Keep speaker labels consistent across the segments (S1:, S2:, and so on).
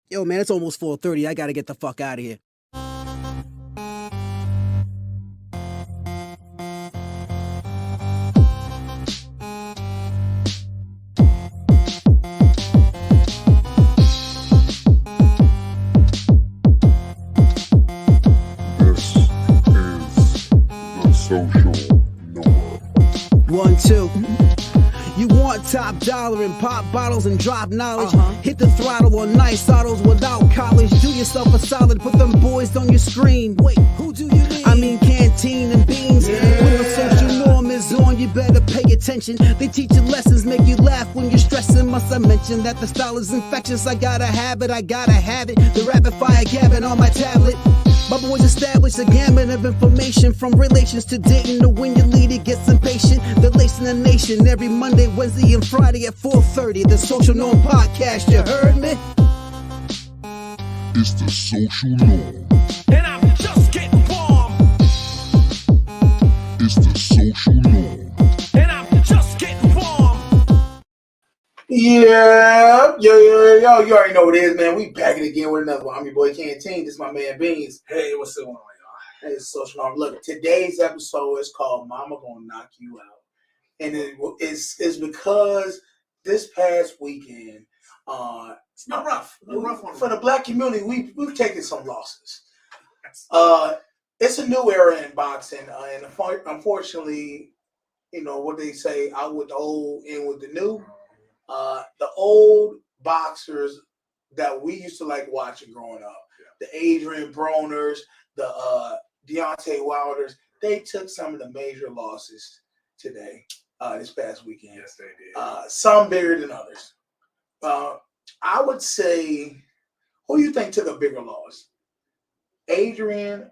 S1: Yo, man, it's almost 4:30. I gotta get the fuck out of here.
S2: This is the Social Norm.
S1: 1, 2. You want top dollar and pop bottles and drop knowledge. Hit the throttle on nice autos without college. Do yourself a solid, put them boys on your screen. Wait, who do you mean? I mean canteen and beans. When the social norm is on, you better pay attention. They teach you lessons, make you laugh when you're stressing. Must I mention that the style is infectious? I gotta have it, The rapid fire gabbing on my tablet. My boys established a gamut of information, from relations to dating to when your leader gets impatient. They're lacing the nation every Monday, Wednesday, and Friday at 4:30. The Social Norm Podcast, you heard me?
S2: It's the Social Norm.
S3: And I'm just getting warm.
S2: It's the Social Norm.
S3: And I'm just getting warm.
S4: Yeah, yo, you already know what it is, man. We back it again with another one. I'm your boy Canteen. This is my man Beans.
S5: Hey, what's going on, y'all?
S4: Hey, it's Social Norm. Look, today's episode is called Mama Gonna Knock You Out. And it's because this past weekend,
S5: It's been rough.
S4: for the black community, we've taken some losses. It's a new era in boxing, and unfortunately, you know what they say, out with the old, in with the new. The old boxers that we used to like watching growing up, the Adrian Broners, the Deontay Wilders, they took some of the major losses today, this past weekend.
S5: Yes, they did.
S4: Some bigger than others. I would say, who do you think took a bigger loss? Adrian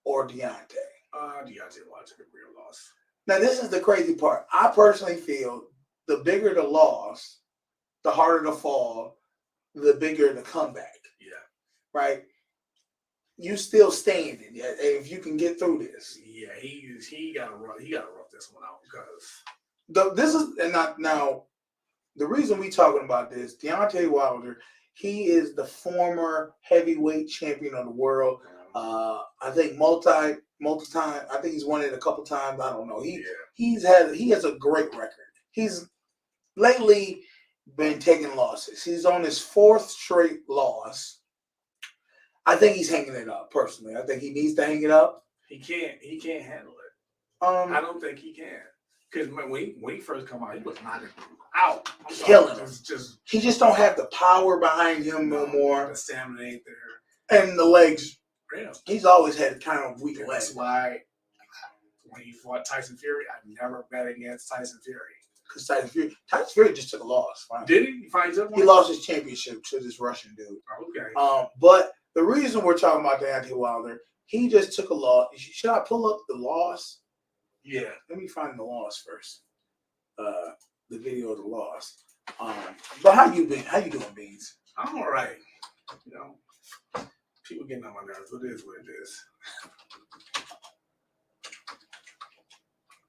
S4: or Deontay?
S5: Deontay Wilder took a real loss.
S4: Now, this is the crazy part. I personally feel the bigger the loss, the harder the fall, the bigger the comeback.
S5: Yeah.
S4: Right? You still standing. If you can get through this.
S5: Yeah, he got to rough this one out because
S4: This is, and not now, the reason we talking about this, Deontay Wilder, he is the former heavyweight champion of the world. I think multi-time. I think he's won it a couple times. I don't know. He has a great record. He's lately been taking losses. He's on his 4th straight loss. I think he's hanging it up. Personally, I think he needs to hang it up.
S5: he can't handle it.
S4: I
S5: don't think he can, because when he first come out, he was knocking out,
S4: killing him.
S5: Just
S4: he just don't have the power behind him no more.
S5: The stamina ain't there,
S4: And the legs.
S5: yeah.
S4: He's always had kind of weak
S5: That's
S4: legs.
S5: why when he fought Tyson Fury, I never bet against Tyson Fury.
S4: Because Tyson Fury just took a loss. Finally.
S5: Did he? Fight him?
S4: He lost his championship to this Russian dude.
S5: Okay.
S4: But the reason we're talking about Deontay Wilder, he just took a loss. Should I pull up the loss?
S5: Yeah.
S4: Let me find the loss first. The video of the loss. But how you been? How you doing, Beans?
S5: I'm all right. You know, people getting on my nerves. It is what it is.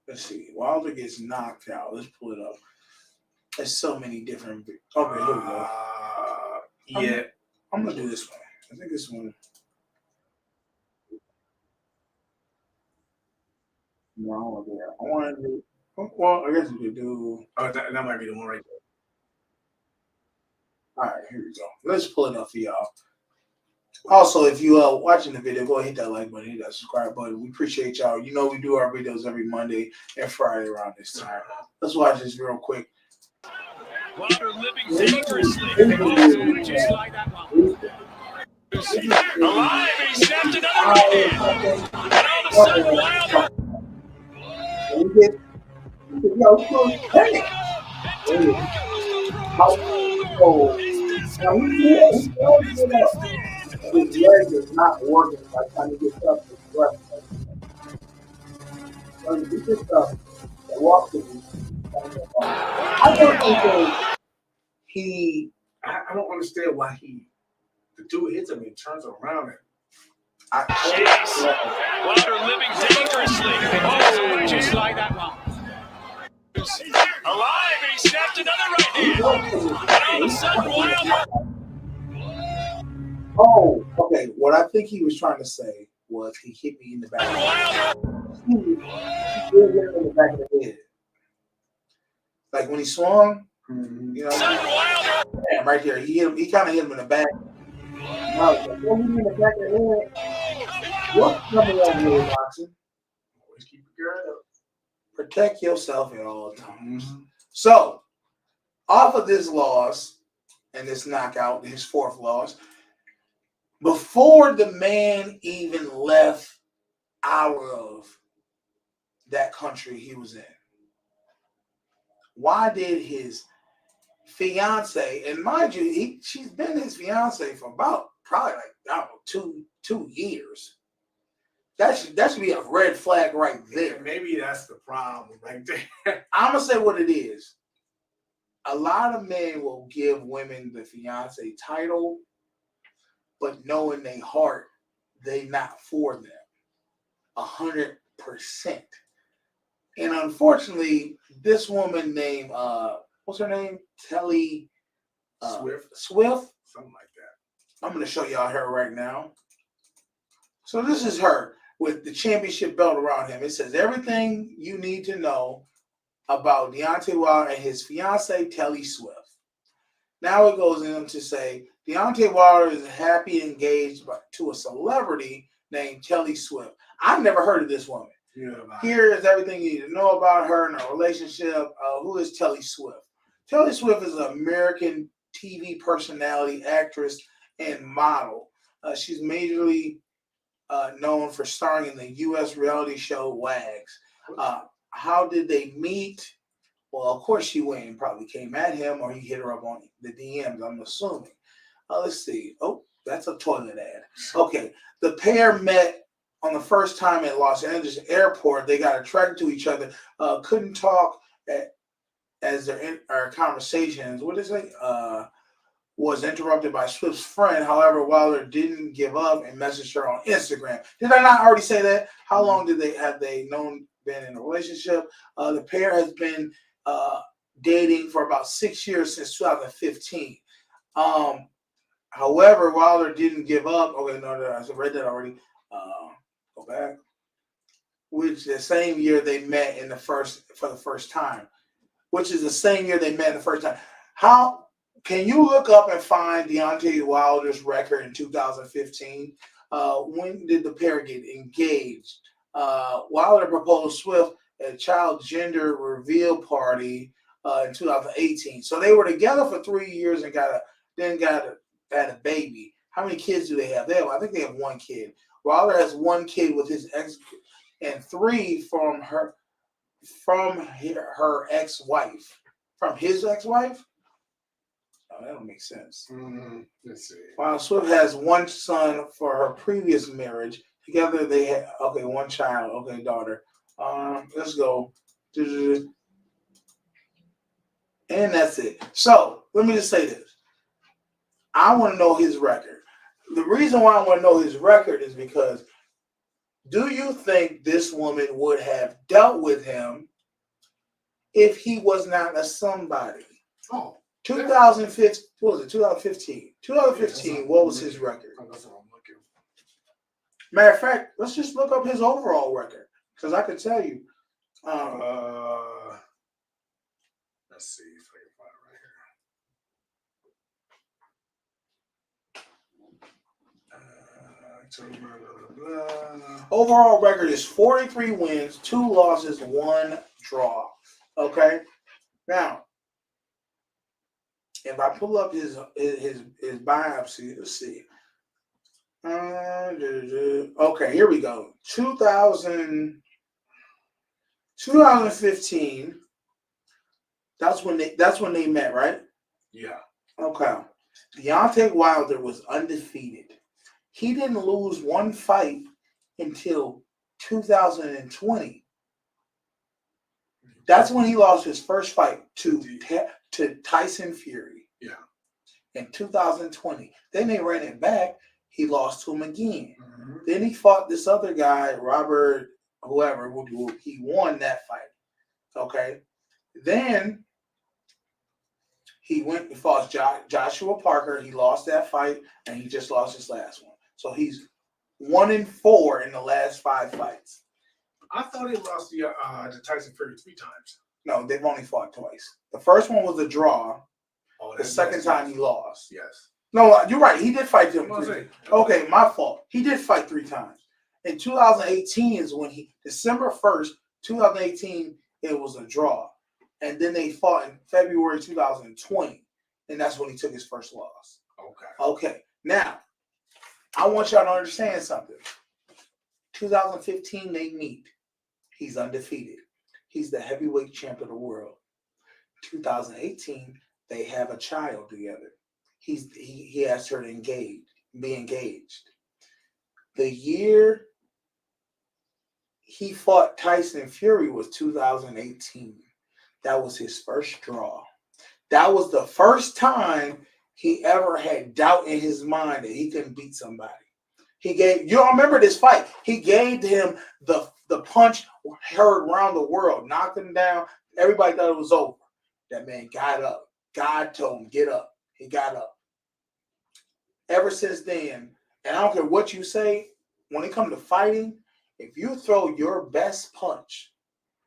S4: Let's see. Wilder gets knocked out. Let's pull it up. There's so many different. Okay, here we go.
S5: Yeah.
S4: I'm gonna do this one. I think this one. No, I want to do that. I want to do. Well, I guess we could do.
S5: Oh, that might be the one right
S4: All right, here we go. Let's pull it up for y'all. Also, if you are watching the video, go ahead, hit that like button, hit that subscribe button. We appreciate y'all. You know we do our videos every Monday and Friday around this time. Let's watch this real quick.
S3: Wilder living dangerously. Just like that one. Alive, he snapped another right hand. And all of a sudden, Wilder.
S4: His leg is not working by trying to get up his breath. So he gets up and walks in. I don't think
S5: I don't understand why the dude hits him and turns around and
S3: Wilder living dangerously. Oh, just like that one. Alive, and he snapped another right hand. And all of a sudden, Wilder.
S4: Oh, okay. What I think he was trying to say was he hit me in the back. He did hit me in the back of the head. Like when he swung, you know, damn, right there. He hit him. He kind of hit him in the back. And I was like, oh, he hit me in the back of the head. What's number one rule, boxing?
S5: Always keep your guard up.
S4: Protect yourself at all times. So, off of this loss and this knockout, his fourth loss, before the man even left out of that country he was in, why did his fiance, and mind you, she's been his fiance for about probably like, I don't know, two years. That should be a red flag right there.
S5: Yeah, maybe that's the problem right there.
S4: I'm gonna say what it is. A lot of men will give women the fiance title, but know in their heart they not for them 100%. And unfortunately, this woman named what's her name? Telly Swift.
S5: Something like that.
S4: I'm gonna show y'all her right now. So this is her with the championship belt around him. It says everything you need to know about Deontay Wilder and his fiancee, Telly Swift. Now it goes in to say Deontay Wilder is happy engaged to a celebrity named Telly Swift. I've never heard of this woman.
S5: Yeah,
S4: Here is everything you need to know about her and her relationship. Who is Telly Swift? Telly Swift is an American TV personality, actress, and model. She's majorly known for starring in the U.S. reality show Wags. How did they meet? Well, of course she went and probably came at him, or he hit her up on the DMs, I'm assuming. Let's see. Oh, that's a toilet ad. Okay. The pair met on the first time at Los Angeles airport. They got attracted to each other. Couldn't talk as their conversations. What is it? Was interrupted by Swift's friend. However, Wilder didn't give up and messaged her on Instagram. Did I not already say that? How long did they been in a relationship? The pair has been dating for about 6 years, since 2015. However, Wilder didn't give up. Okay, no, I read that already. Go back. Which the same year they met for the first time. Which is the same year they met the first time. How can you look up and find Deontay Wilder's record in 2015? When did the pair get engaged? Wilder proposed Swift at a child gender reveal party in 2018. So they were together for 3 years and had a baby. How many kids do they have? I think they have one kid. Wilder has one kid with his ex, and 3 from her ex-wife. From his ex-wife? Oh, that don't make sense.
S5: Let's see.
S4: While Swift has one son for her previous marriage. Together they had one child, daughter. Let's go. And that's it. So let me just say this. I want to know his record. The reason why I want to know his record is because do you think this woman would have dealt with him if he was not a somebody?
S5: Oh.
S4: 2015. What was it? 2015. 2015. What was his record?
S5: That's what I'm looking.
S4: Matter of fact, let's just look up his overall record because I can tell you.
S5: Let's see if I can find it right here.
S4: Overall record is 43 wins, 2 losses, 1 draw. Okay. Now, if I pull up his biopsy, let's see. Okay, here we go. 2015. That's when they met, right?
S5: Yeah.
S4: Okay. Deontay Wilder was undefeated. He didn't lose one fight until 2020. That's when he lost his first fight to Tyson Fury.
S5: Yeah.
S4: In 2020. Then they ran it back. He lost to him again.
S5: Mm-hmm.
S4: Then he fought this other guy, Robert, whoever. He won that fight. Okay. Then He went and fought Joshua Parker. He lost that fight, and he just lost his last one. So he's 1-4 in the last 5 fights.
S5: I thought he lost to Tyson Fury 3 times.
S4: No, they've only fought twice. The first one was a draw.
S5: Oh,
S4: The second time he lost.
S5: Yes.
S4: No, you're right. He did fight them.
S5: Okay,
S4: my fault. He did fight 3 times. In 2018 is when December 1st, 2018, it was a draw. And then they fought in February 2020. And that's when he took his first loss. Okay. Now, I want y'all to understand something. 2015, they meet. He's undefeated. He's the heavyweight champ of the world. 2018, they have a child together. He asked her to be engaged. The year he fought Tyson Fury was 2018. That was his first draw. That was the first time he ever had doubt in his mind that he couldn't beat somebody. You all remember this fight. He gave him the punch heard around the world, knocked him down. Everybody thought it was over. That man got up. God told him, get up. He got up. Ever since then, and I don't care what you say, when it comes to fighting, if you throw your best punch,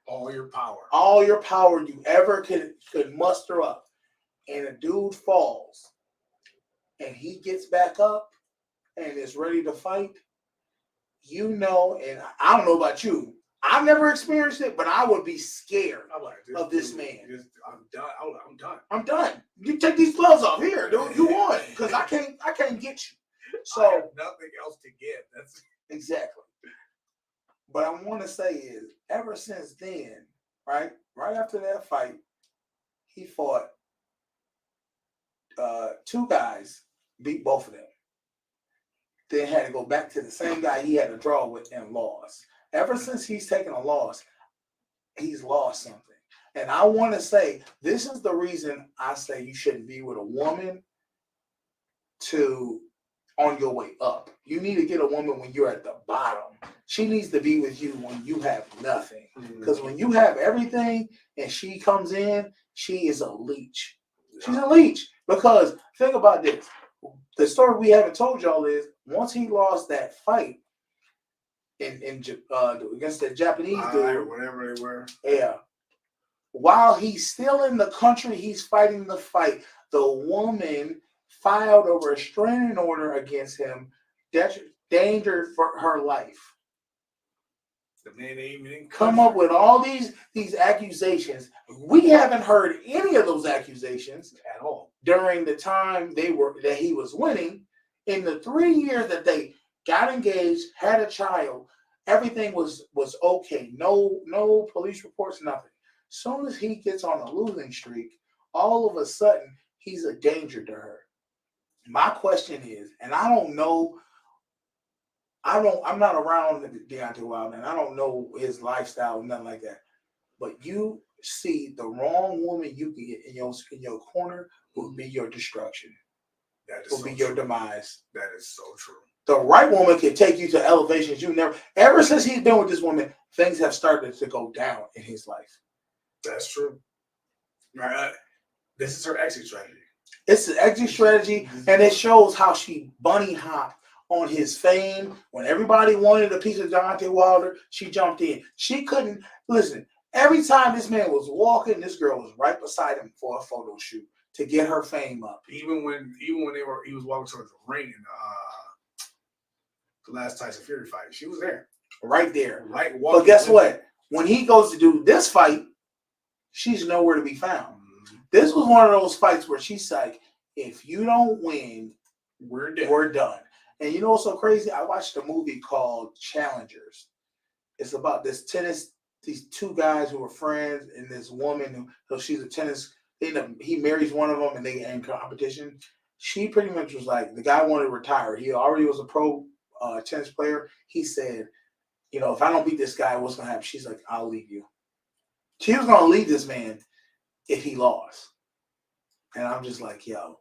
S5: all your power
S4: you ever could muster up, and a dude falls, and he gets back up and is ready to fight, and I don't know about you, I've never experienced it, but I would be scared of this man.
S5: I'm done.
S4: I'm done. You take these gloves off here, dude. You won, because I can't get you. So
S5: I have nothing else to give. That's
S4: exactly. But I want to say is, ever since then, right after that fight, he fought 2 guys, beat both of them. Then had to go back to the same guy he had to draw with and lost. Ever since he's taken a loss, he's lost something. And I want to say, this is the reason I say you shouldn't be with a woman on your way up. You need to get a woman when you're at the bottom. She needs to be with you when you have nothing. Because when you have everything and she comes in, she is a leech. She's a leech. Because think about this. The story we haven't told y'all is, once he lost that fight against the Japanese dude,
S5: whatever they were.
S4: Yeah. While he's still in the country he's fighting the fight, the woman filed a restraining order against him, danger for her life.
S5: The man ain't even
S4: come up with all these accusations. We haven't heard any of those accusations
S5: at all
S4: during the time that he was winning. In the 3 years that they got engaged, had a child, everything was okay. No police reports, nothing. Soon as he gets on a losing streak, all of a sudden he's a danger to her. My question is, and I don't know, I'm not around Deontay Wilder, and I don't know his lifestyle, nothing like that. But you see, the wrong woman you can get in your corner will be your destruction.
S5: That is
S4: will
S5: so
S4: be your
S5: true.
S4: demise.
S5: That is so true.
S4: The right woman can take you to elevations you never. Ever since he's been with this woman, things have started to go down in his life.
S5: That's true. Right. This is her exit strategy.
S4: It's an exit strategy, and it shows how she bunny hopped on his fame. When everybody wanted a piece of Deontay Wilder, she jumped in. She couldn't listen. Every time this man was walking, this girl was right beside him for a photo shoot to get her fame up.
S5: Even when he was walking towards the ring in the last Tyson Fury fight, she was there,
S4: right there,
S5: right.
S4: But guess what? When he goes to do this fight, she's nowhere to be found. This was one of those fights where she's like, if you don't win, we're done. And you know what's so crazy? I watched a movie called Challengers. It's about these 2 guys who are friends, and this woman who she's a tennis. He marries one of them, and they get in competition. She pretty much was like, the guy wanted to retire. He already was a pro tennis player. He said, if I don't beat this guy, what's gonna happen? She's like, I'll leave you. She was gonna leave this man if he lost. And I'm just like, yo,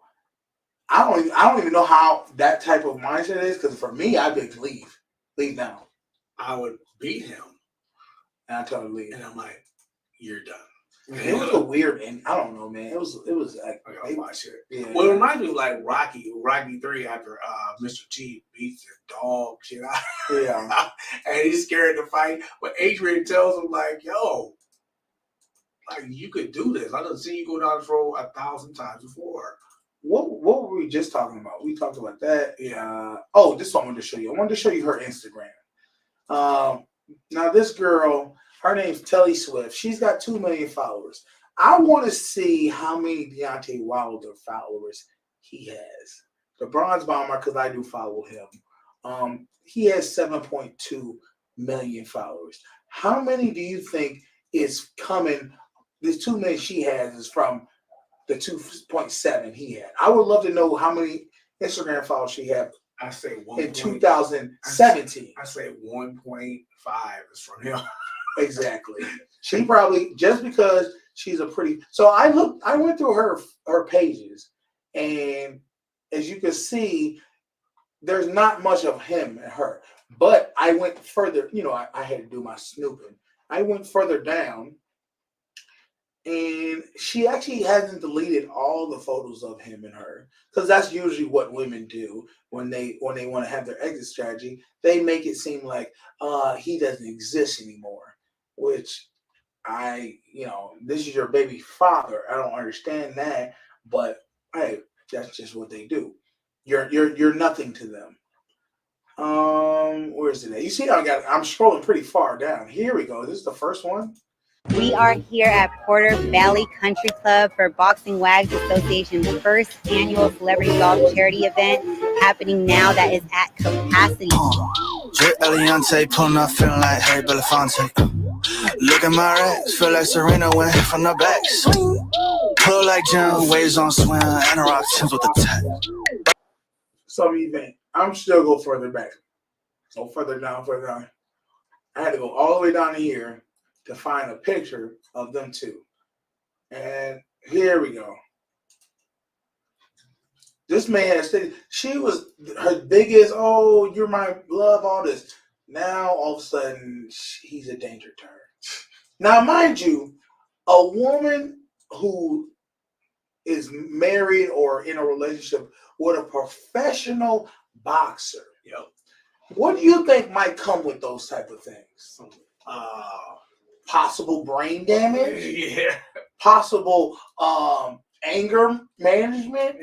S4: I don't even know how that type of mindset is, because for me, I'd be leave now.
S5: I would beat him,
S4: and I tell her to leave,
S5: and I'm like, you're done.
S4: It was a weird, and I don't know, man. It was like
S5: I gotta watch it.
S4: Yeah.
S5: Well, it reminds me of like Rocky 3 after Mr. T beats the dog shit out.
S4: Yeah.
S5: And he's scared to fight. But Adrian tells him like, yo, like you could do this. I done seen you go down this road 1,000 times before.
S4: What were we just talking about? We talked about that.
S5: Yeah.
S4: This one I wanted to show you. I wanted to show you her Instagram. Now this girl, her name's Telly Swift. She's got 2 million followers. I want to see how many Deontay Wilder followers he has. The Bronze Bomber, because I do follow him. He has 7.2 million followers. How many do you think is coming? This 2 million she has is from the 2.7 he had. I would love to know how many Instagram followers she had.
S5: I say
S4: in 2017.
S5: I say 1.5 is from him.
S4: Exactly. She probably, just because she's a pretty. So I went through her pages, and as you can see, there's not much of him and her. But I went further. I had to do my snooping. I went further down, and she actually hasn't deleted all the photos of him and her, because that's usually what women do when they want to have their exit strategy. They make it seem like he doesn't exist anymore, which this is your baby father. I don't understand that, but hey, that's just what they do. You're nothing to them. Where is it at? You see, I'm scrolling pretty far down. Here we go. This is the first one.
S6: We are here at Porter Valley Country Club for Boxing Wags Association's first annual celebrity golf charity event happening now that is at capacity.
S7: J. Eliante pulling up, feeling like Harry Belafonte. Look at my racks, feel like Serena went from the back. Swing. Pull like John, waves on swim, and a rock Timbs with the tech.
S4: Some event. I'm still go further back. Go further down. I had to go all the way down to here to find a picture of them two. And here we go. This man has stated she was her biggest, oh, you're my love, all this. Now, all of a sudden, he's a danger to her. Now, mind you, a woman who is married or in a relationship with a professional boxer, what do you think might come with those type of things? Possible brain damage?
S5: Yeah.
S4: Possible anger management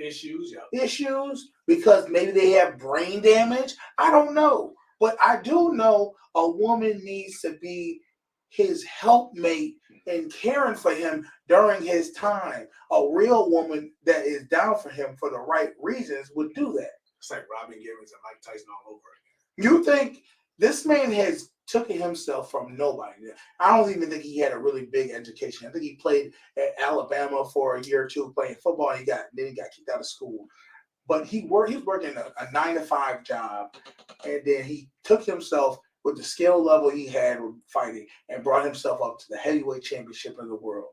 S5: Issues,
S4: because maybe they have brain damage. I don't know. But I do know a woman needs to be his helpmate and caring for him during his time. A real woman that is down for him for the right reasons would do that.
S5: It's like Robin Givens and Mike Tyson all over again.
S4: You think this man has taken himself from nobody? I don't even think he had a really big education. I think he played at Alabama for a year or two playing football, and then he got kicked out of school. But he was working a 9-to-5 job, and then he took himself with the skill level he had with fighting and brought himself up to the heavyweight championship of the world.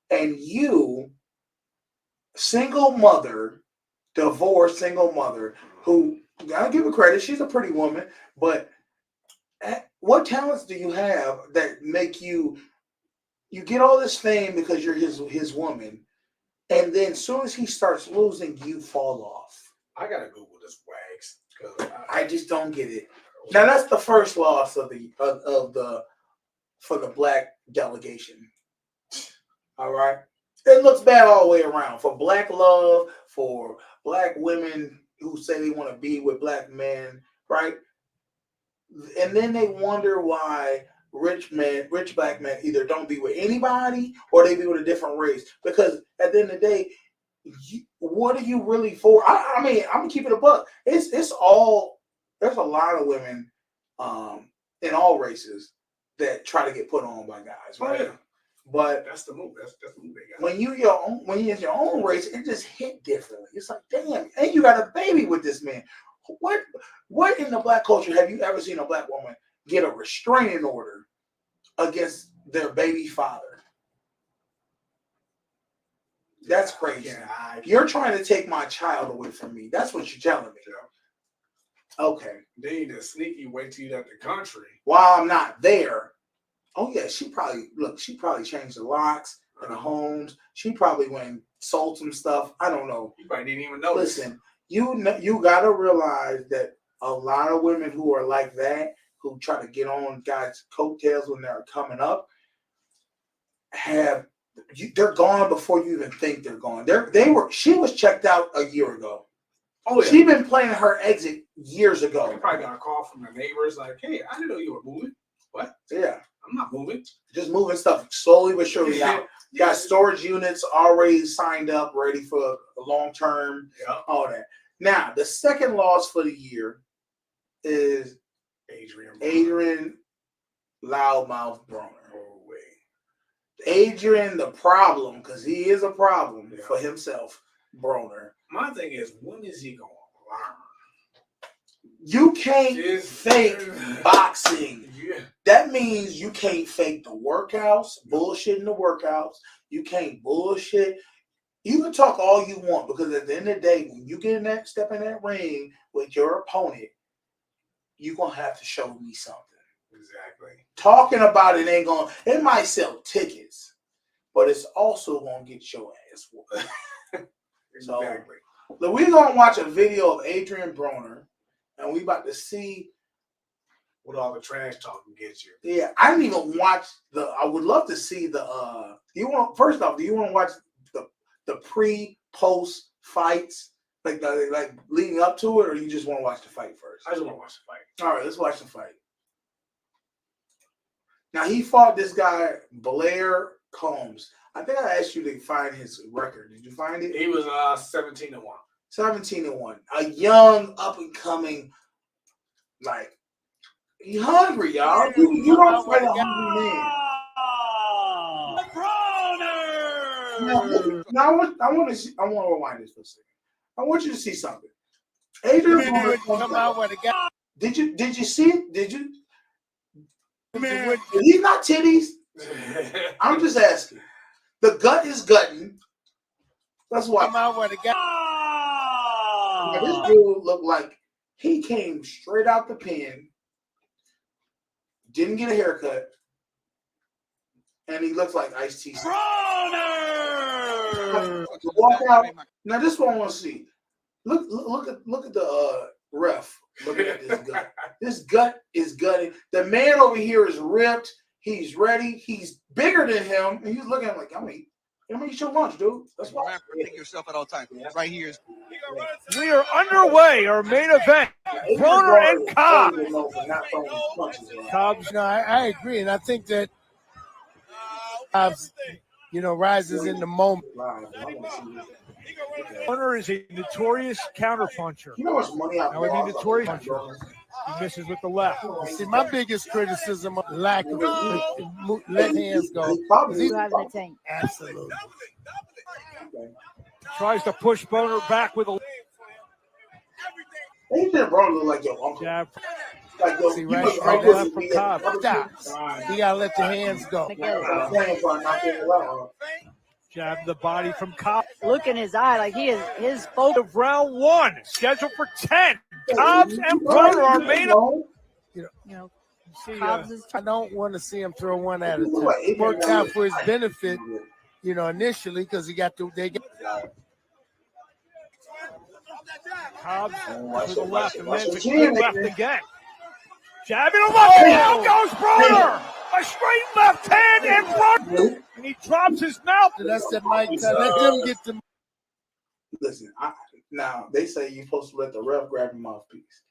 S4: And you, single mother, divorced single mother, who, I'll give her credit, she's a pretty woman, but what talents do you have that make you get all this fame because you're his woman, and then as soon as he starts losing, you fall off?
S5: I gotta Google this Wags because
S4: I just don't get it. Now that's the first loss for the black delegation. All right, it looks bad all the way around for black love, for black women who say they want to be with black men, right? And then they wonder why rich black men either don't be with anybody or they be with a different race. Because at the end of the day, what are you really for? I mean, I'm gonna keep it a buck. It's all, there's a lot of women in all races that try to get put on by guys, right?
S5: Oh, yeah.
S4: But
S5: that's the move. That's the move they got.
S4: When you're in your own race, it just hit differently. It's like, damn, and you got a baby with this man. What in the black culture have you ever seen a black woman get a restraining order against their baby father? That's crazy. You're trying to take my child away from me. That's what you're telling me. Okay.
S5: They need to sneaky wait till you're at the country.
S4: While I'm not there. Oh yeah, she probably changed the locks. in the homes. She probably went and sold some stuff. I don't know.
S5: You probably didn't even notice.
S4: Listen, you gotta realize that a lot of women who are like that, who try to get on guys' coattails when they're coming up, they're gone before you even think they're gone. She was checked out a year ago.
S5: Oh, yeah.
S4: She's been planning her exit years ago.
S5: You probably got a call from the neighbors like, hey, I didn't know you were moving. What?
S4: Yeah.
S5: I'm not moving.
S4: Just moving stuff slowly but surely out. Got storage units already signed up, ready for the long term, all that. Now, the second loss for the year is Adrian Loudmouth Broner.
S5: Oh, wait.
S4: Adrian, the problem, because he is a problem for himself, Broner.
S5: My thing is, when is he going to learn?
S4: You can't fake boxing.
S5: Yeah.
S4: That means you can't fake the workouts, bullshit in the workouts. You can't bullshit. You can talk all you want, because at the end of the day, when you get in that step in that ring with your opponent, you're going to have to show me something.
S5: Exactly.
S4: Talking about it ain't going to, it might sell tickets, but it's also going to get your ass whooped.
S5: Exactly.
S4: So we're going to watch a video of Adrian Broner, and we about to see
S5: what all the trash talking gets you.
S4: Yeah, I didn't even watch I would love to see do you want to watch the pre-post fights, like leading up to it, or you just want to watch the fight first?
S5: I just want to watch the fight.
S4: All right, let's watch the fight. Now, he fought this guy, Blair Combs. I think I asked you to find his record. Did you find it?
S5: He was 17-1.
S4: 17-1. A young, up-and-coming, like, he hungry, y'all. You don't fight a hungry man. Now, I want to rewind this for a second. I want you to see something. Adrian Broner come out with a guy. Did you see it? Did you? He's not titties. I'm just asking. The gut is gutting. That's why. Come out with a guy. Now, this dude looked like he came straight out the pen. Didn't get a haircut, and he looks like Ice-T. Walk out. Now, this one I want to see. Look at the ref looking at this gut. This gut is gutting. The man over here is ripped. He's ready. He's bigger than him, and he's looking at him like, I'm gonna eat your lunch, dude. That's why.
S8: Protect yourself at all times. Right here is.
S3: We are underway. Our main event: Broner and Cobb.
S9: Cobbs, I agree, and I think that Cobbs, rises in the moment.
S3: Broner is a notorious counterpuncher.
S4: You know what's money out
S3: there? Notorious puncher. He misses with the left.
S9: See, my biggest criticism of lack of let hands go.
S6: You have the tank.
S9: Absolutely.
S3: Tries to push Broner back with a
S4: Adrian Broner look like your uncle.
S3: jab.
S4: Like
S9: See, right left from Cobb. Stops. You gotta let the hands go.
S3: Jab the body from Cobb.
S10: Look in his eye, like he is his focus.
S3: Of round one, scheduled for 10. Cobbs and Broner are main.
S9: I don't want to see him throw one at a time. It worked out for his benefit, initially because they got.
S3: Cobbs to the left and then to the left again. Jabbing a left hand, goes Broner. A straight left hand and Broner. And he drops his mouth.
S9: That's that Mike. Let them get the.
S4: Listen, now they say you're supposed to let the ref grab your mouthpiece.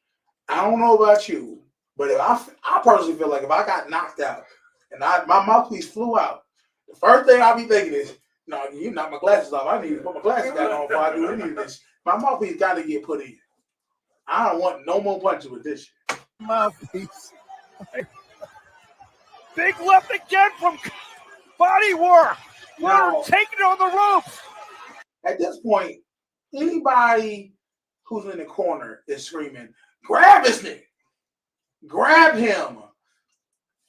S4: I don't know about you, but if I personally feel like if I got knocked out and my mouthpiece flew out, the first thing I'll be thinking is, no, you knock my glasses off. I need to put my glasses back on before I do any of this. My mouthpiece got to get put in. I don't want no more punches with this shit.
S9: Mouthpiece.
S3: Big left again from body work. Broner taking it on the ropes.
S4: At this point, anybody who's in the corner is screaming, grab this nigga. Grab him.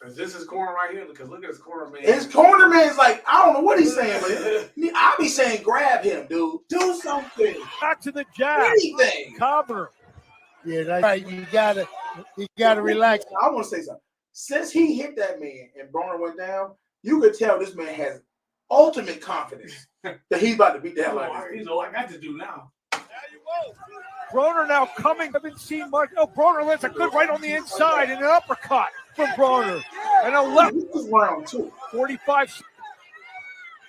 S5: Is this his corner right here? Because look at his corner man.
S4: His corner man's like, I don't know what he's saying, but I'll be saying, grab him, dude. Do something.
S3: Back to the jab.
S4: Anything.
S3: Cobbler.
S9: Yeah, that's right. You gotta relax.
S4: I want to say something. Since he hit that man and Broner went down, you could tell this man has ultimate confidence that he's about to beat the hell out of this.
S5: He's all I got to do now.
S3: Broner now coming. Haven't seen much. Oh, Broner lands a good right on the inside and an uppercut from Broner. And a left.
S4: This is round 2.
S3: 45.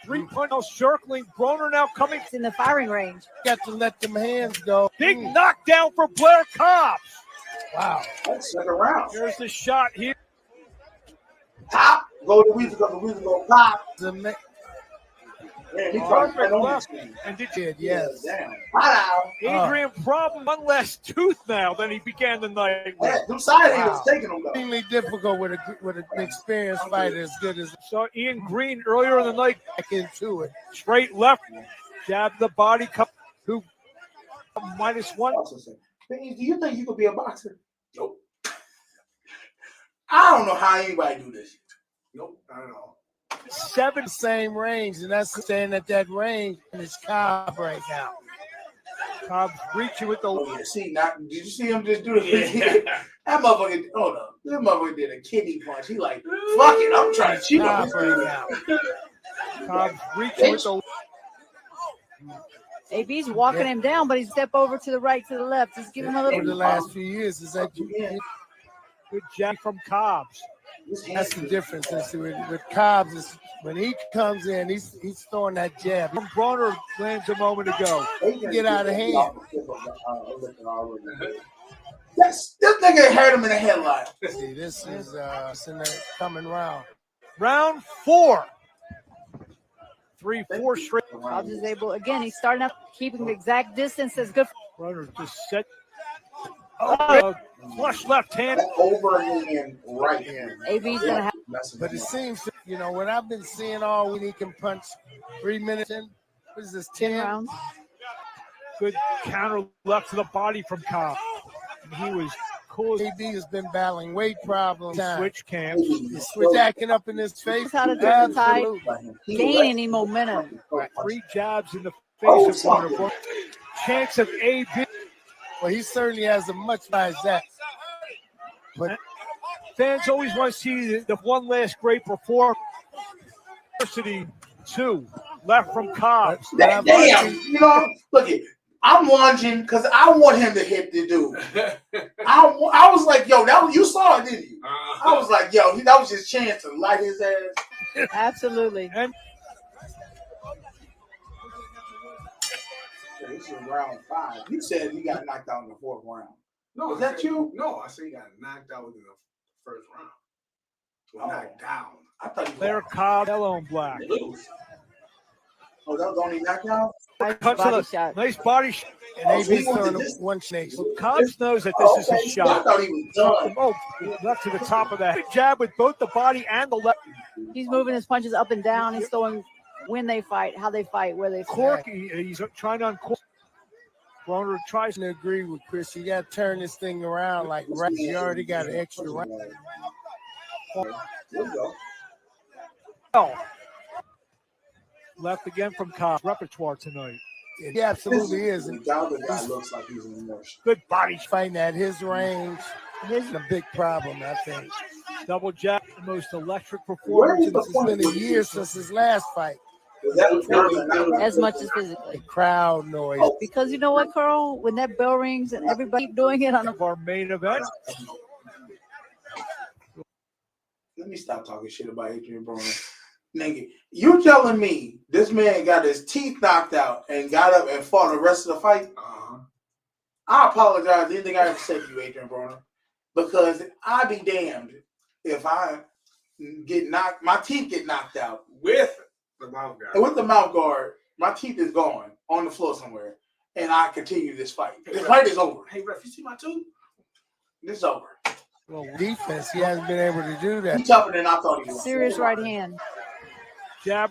S3: 3-point now circling. Broner now coming.
S10: in the firing range.
S9: Got to let them hands go.
S3: Big knockdown for Blair Cobbs.
S9: Wow.
S4: That's second round.
S3: Here's the shot here.
S4: Top. Go to Weezy, go to Weezy, go pop. Man, he probably
S3: Perfect
S4: on
S3: left.
S4: this thing.
S3: And did
S9: Yes.
S4: Damn. Wow.
S3: Adrian problem one less tooth now than he began the night with.
S4: Yeah, them side angles taking him though.
S9: Extremely difficult with an experienced fighter as good as
S3: So Ian Green earlier in the night
S9: back into it.
S3: straight left, jab the body cut. Who -1.
S4: Do you think you could be a boxer? Nope. I don't know how anybody do this.
S5: Nope, not at all.
S3: 7.
S9: Same range, and that's staying at that range, and it's Cobb right now.
S3: Cobbs reaching with the.
S4: Oh yeah, see now, did you see him just do this? That motherfucker, hold up. This motherfucker did a kidney punch. He like, fuck it, I'm trying to cheat on
S9: Cobb
S4: this
S9: right
S4: dude.
S9: now.
S3: Cobbs reaching with the.
S10: AB's walking him down, but he step over to the right, to the left. Just give him a
S9: Over
S10: little.
S9: the last few years, is that
S3: Good jab from Cobbs.
S9: that's the difference. With Cobbs, is when he comes in, he's throwing that jab.
S3: From Broner lands a moment ago.
S9: Get out of hand.
S4: This nigga had him in a headlock.
S9: See, this is it's in the coming round.
S3: Round 4. 3-4 straight.
S10: Cobbs is able again. He's starting up, keeping the exact distance. That's good.
S3: Broner just set. Oh, flush left hand.
S4: Overhand right hand.
S10: AB's gonna have.
S9: But it seems, what I've been seeing all week, he can punch 3 minutes in. What is this, 10
S10: rounds?
S3: Good counter left to the body from Cobbs. And he was cool.
S9: AB has been battling weight problems.
S3: Switch camps.
S9: The switch acting up in his face.
S10: How to do the tide,
S9: Absolutely.
S10: gain any momentum.
S3: 3 jabs in the face of Broner. Chance of AB.
S9: Well, he certainly has a much size that. But
S3: Fans always want to see the one last great performance. 2 left from Cobbs.
S4: Damn, look it. I'm lunging because I want him to hit the dude. I was like, yo, you saw it, didn't you? I was like, yo, that was his chance to light his ass.
S10: Absolutely.
S3: And
S4: This is round 5. You said he got knocked out in the 4th round.
S5: No,
S4: Was that you?
S5: No, I said he got knocked out within the first round. Well, knocked down.
S4: I thought he
S3: Blair Cobbs, yellow and black.
S4: Oh, that was only knockout?
S3: Cuts to the nice body shot.
S9: and AB's throwing one snake.
S3: Well, Cobbs knows that this is his
S4: I
S3: shot.
S4: thought he was done.
S3: Oh, left to the top of that. Good jab with both the body and the left.
S10: He's moving his punches up and down. He's throwing when they fight, how they fight, where they fight.
S3: Cork, he's trying to uncork. Broner tries
S9: To agree with Chris, you got to turn this thing around like right. You already got an extra round.
S4: There you go.
S3: to left again from Cobbs. Repertoire tonight.
S9: He absolutely is.
S4: The
S9: And
S4: other guy looks like he's in emotion.
S3: Good body shot.
S9: fighting at his range is a big problem, I think.
S3: Double jab. The most electric
S4: Where
S3: performance.
S4: is the
S9: It's been a year since his last fight.
S4: Is that
S10: As much as physically.
S9: The crowd noise.
S10: Because you know what, Carl? When that bell rings and everybody keep doing it on a
S3: Of our main event.
S4: Let me stop talking shit about Adrian Broner. Nigga, you telling me this man got his teeth knocked out and got up and fought the rest of the fight? I apologize anything I ever said to you, Adrian Broner, because I be damned if I get knocked, my teeth get knocked out
S5: With the mouth guard.
S4: and with the mouth guard, my teeth is gone on the floor somewhere, and I continue this fight. This fight is over.
S5: Hey, ref, you see my tooth?
S4: This is over.
S3: Well,
S9: Defense, he hasn't been able to do
S4: He's
S9: that.
S4: tougher than I thought he was.
S10: serious right hand.
S3: jab.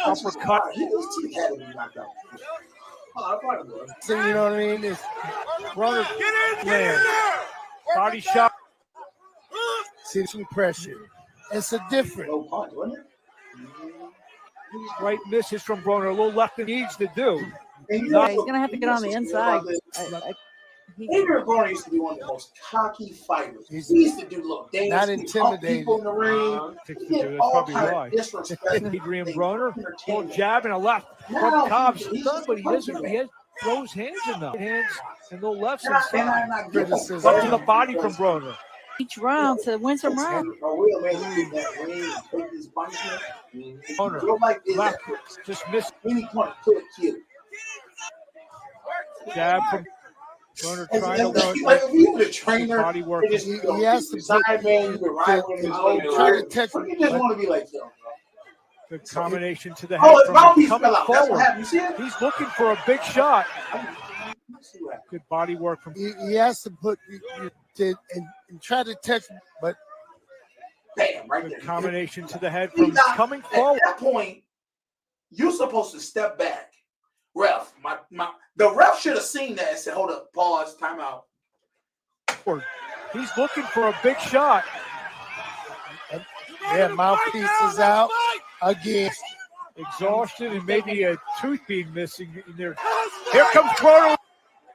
S3: Uppercut.
S4: His teeth had to be knocked out. Oh, I probably was.
S9: So, you know what I mean? It's
S3: Broner. Man. Body shot.
S9: see some pressure. It's a different.
S4: No punch, wasn't it?
S3: Right misses from Broner. A little left than he needs to do.
S4: And you
S10: Yeah,
S4: know-
S10: he's gonna have to get on the inside.
S4: Adrian Broner used to be one of the most cocky fighters. He used to do little dance,
S9: not intimidated.
S4: People in the ring.
S3: That's
S4: He did all kinds of disrespect.
S3: Adrian Broner, full jab and a left from Cobb's son, but he doesn't. He has throws hands enough. Hands and the lefts inside.
S9: Criticism.
S3: Left to the body from Broner.
S10: Each round to win some rounds.
S3: Broner, left, just missed. Jab from Broner trying to work.
S4: Like if you were the trainer,
S3: body work.
S4: he has to side man, you can ride with him.
S9: Try to touch.
S4: You just want to be like, yo, bro.
S3: Good combination to the head from coming forward.
S4: You see it?
S3: He's looking for a big shot. Good body work from.
S9: He has to put and try to touch, but
S4: bam, right there.
S3: Combination to the head from coming forward.
S4: At that point, you're supposed to step back. Ref, the ref should have seen that and said, "Hold up, pause, timeout."
S3: He's looking for a big shot.
S9: Yeah, mouthpiece is out again.
S3: Exhausted and maybe a tooth being missing in there. Here comes Broner.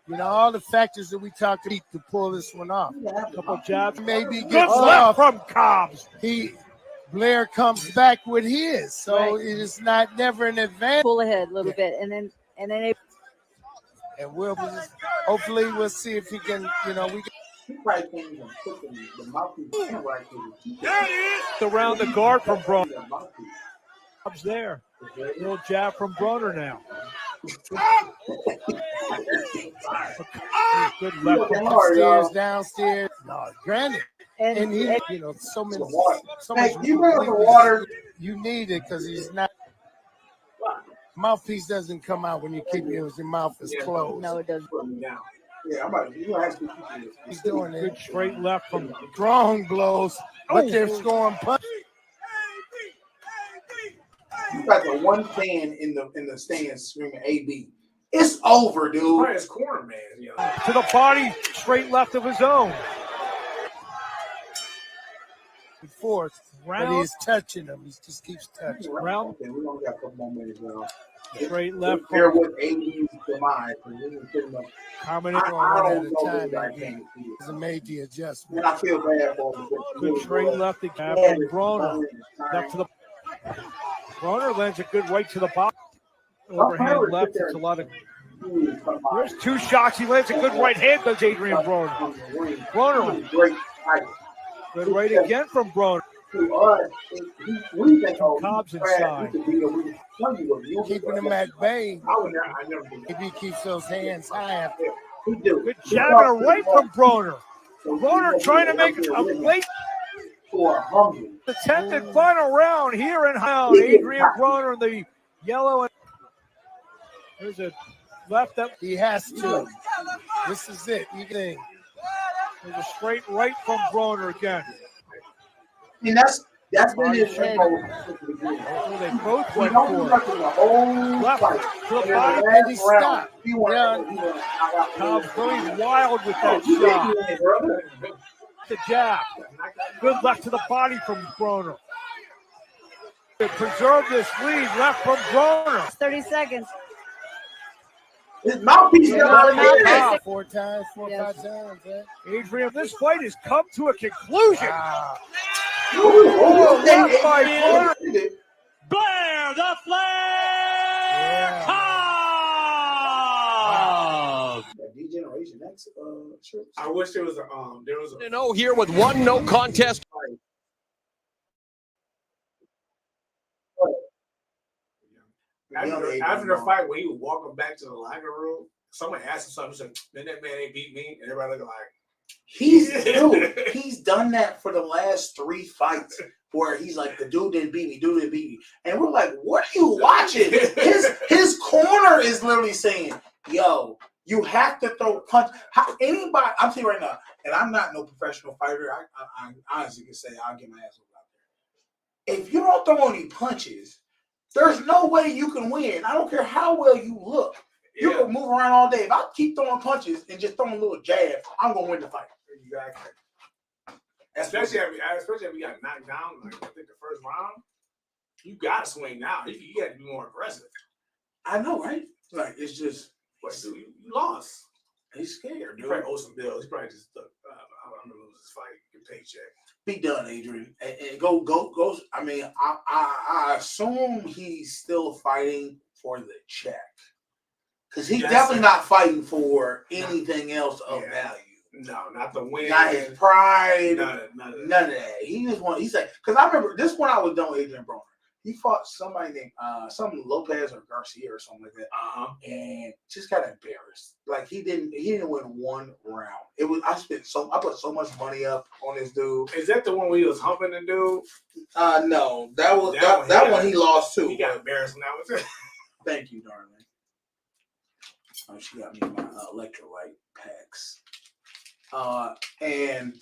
S9: You know, all the factors that we talked about to pull this one off.
S3: Couple jabs.
S9: Maybe
S3: Good
S9: gets
S3: left
S9: off.
S3: from Cobbs.
S9: Blair comes back with his, so it is never an advantage.
S10: Pull ahead a little bit, and then it.
S9: And we'll hopefully we'll see if he can. You know, we can.
S3: There he is. Around the guard from Broner. Cobbs there. Little jab from Broner now. Good left from
S9: upstairs, downstairs. No, granted. And he, you know, so much
S4: you bring up the water.
S9: You need it because he's not. Mouthpiece doesn't come out when you keep your mouth is closed.
S10: No, it doesn't.
S4: Yeah, I'm about to.
S9: He's doing it.
S3: Good straight left from
S9: strong blows, but they're scoring punches.
S4: You got the one fan in the stands screaming "AB." It's over, dude.
S5: His corner man. You know.
S3: To the body, straight left of his own.
S9: Before, but he's touching him. He just keeps touching.
S3: Round.
S4: Okay, we only got a couple more minutes now.
S3: Straight left.
S4: There was AB's demise.
S3: Combination
S9: at a time. Hasn't made the adjustment.
S4: And I feel bad for him.
S3: Good straight left to Broner. Left to the. Broner lands a good right to the bottom. Overhand left. It's a lot of. There's two shots. He lands a good right hand. Does Adrian Broner? Broner. Good right again from Broner. Cobbs inside.
S9: Keeping him at bay. If he keeps those hands high.
S3: Good jab and a right from Broner. Broner trying to make a late. The 10th and final round here in Hound. Adrian Broner in the yellow. There's a left up.
S9: He has to. This is it. You think.
S3: There's a straight right from Broner again.
S4: And that's been his
S3: They both went for it. Left to the body.
S9: And he stopped.
S3: Cobbs going wild with that shot. The jab. Good left to the body from Broner. To preserve this lead, left from Broner.
S10: 30 seconds.
S4: His mouthpiece is
S10: Mouthpiece.
S9: 4 times, 4 or 5 times.
S3: Adrian, this fight has come to a conclusion.
S4: Oh,
S3: left by Broner.
S11: Blair the Flare Cobbs.
S4: Degeneration. That's sure.
S5: I wish there was a
S11: No here with one no contest.
S5: After the fight, when he was walking back to the locker room, someone asked him something. He said, "Then that man ain't beat me," and everybody looking like.
S4: He's done that for the last 3 fights where he's like, the dude didn't beat me, and we're like, what are you watching? His corner is literally saying, yo, you have to throw punch. Anybody, I'm telling you right now, and I'm not no professional fighter. I honestly can say I'll get my ass out there. If you don't throw any punches, there's no way you can win. I don't care how well you look. You can move around all day. If I keep throwing punches and just throwing little jabs, I'm gonna win the fight.
S5: Exactly. Especially if you got knocked down, like I think the first round, you gotta swing now. You got to be more aggressive.
S4: I know, right? Like it's just,
S5: but dude, you lost.
S4: He's scared.
S5: He probably owes some bills. He probably just I'm gonna lose this fight, get paycheck.
S4: Be done, Adrian, and go. I mean, I assume he's still fighting for the check, because he's definitely not fighting for anything else of value.
S5: No, not the win.
S4: Not his pride.
S5: None of
S4: that. He just want. He said, because I remember this when I was done with Adrian Broner. He fought somebody named some Lopez or Garcia or something like that, and just got embarrassed. Like he didn't win one round. It was I put so much money up on this dude.
S5: Is that the one where he was humping the dude?
S4: No, that was that one he lost too.
S5: He got embarrassed when that was.
S4: Thank you, darling. Oh, she got me my electrolyte packs. And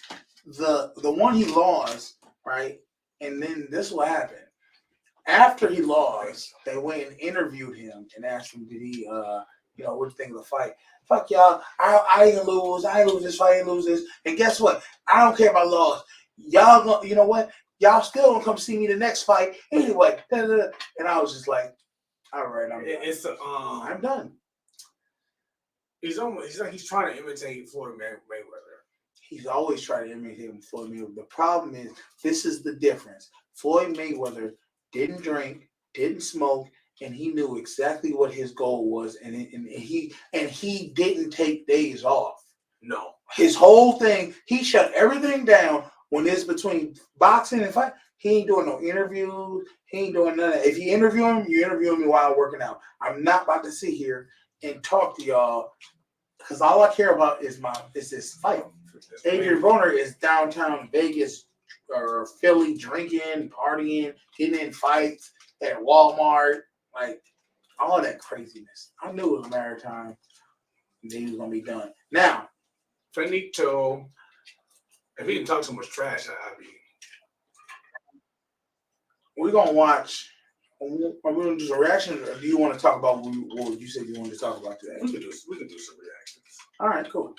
S4: the one he lost, right? And then this is what happened. After he lost, they went and interviewed him and asked him, did he, what do you think of the fight? Fuck y'all, I ain't lose. I ain't lose this fight, I ain't lose this. And guess what? I don't care if I lost. Y'all gonna, you know what? Y'all still gonna come see me the next fight anyway. And I was just like, all right, I'm done.
S5: He's like he's trying to imitate Floyd Mayweather.
S4: He's always trying to imitate Floyd Mayweather. The problem is, this is the difference. Floyd Mayweather didn't drink, didn't smoke, and he knew exactly what his goal was, and he didn't take days off.
S5: No,
S4: his whole thing, he shut everything down when it's between boxing and fight. He ain't doing no interviews. He ain't doing none of that. If you interview him, you interview me while I'm working out. I'm not about to sit here and talk to y'all because all I care about is this fight. Adrian Broner is downtown Vegas or Philly drinking, partying, getting in fights at Walmart, like all that craziness. I knew it was a matter of time. And then he was gonna be done. Now,
S5: Finito. If he didn't talk so much trash, I'd be.
S4: We're gonna watch. Are we gonna do some reactions, or do you want to talk about what you said you wanted to talk about today?
S5: We can do some reactions.
S4: All right, cool.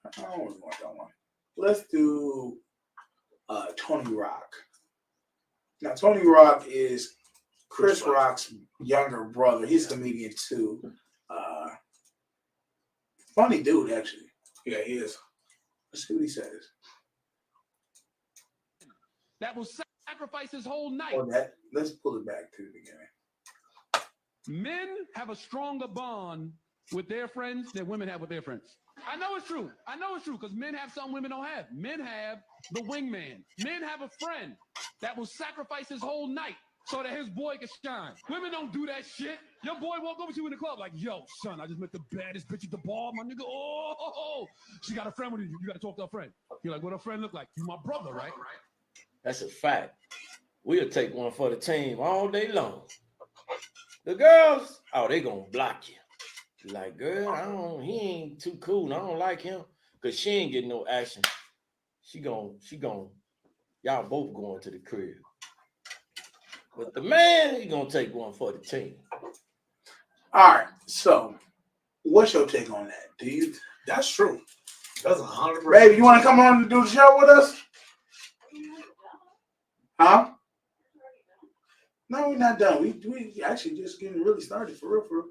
S4: I don't really want that one. Let's do Tony Rock. Now, Tony Rock is Chris Rock's younger brother. He's a comedian too. Funny dude, actually.
S5: Yeah, he is.
S4: Let's see what he says.
S12: That will sacrifice his whole night.
S4: Let's pull it back to the beginning.
S12: Men have a stronger bond with their friends than women have with their friends. I know it's true. Because men have something women don't have. Men have the wingman. Men have a friend that will sacrifice his whole night so that his boy can shine. Women don't do that shit. Your boy walk over to you in the club like, yo, son, I just met the baddest bitch at the bar, my nigga. Oh, she got a friend with you. You got to talk to her friend. You're like, what her friend look like? You my brother, right?
S13: That's a fact. We'll take one for the team all day long. The girls, they gonna block you. Like, girl, he ain't too cool. I don't like him. Cause she ain't getting no action. She gon' y'all both going to the crib. But the man, he gonna take one for the team.
S4: All right. So, what's your take on that? Do you?
S5: That's true. That's 100%.
S4: Baby, you want to come on and do the show with us? Huh? No, we're not done. We actually just getting really started for real.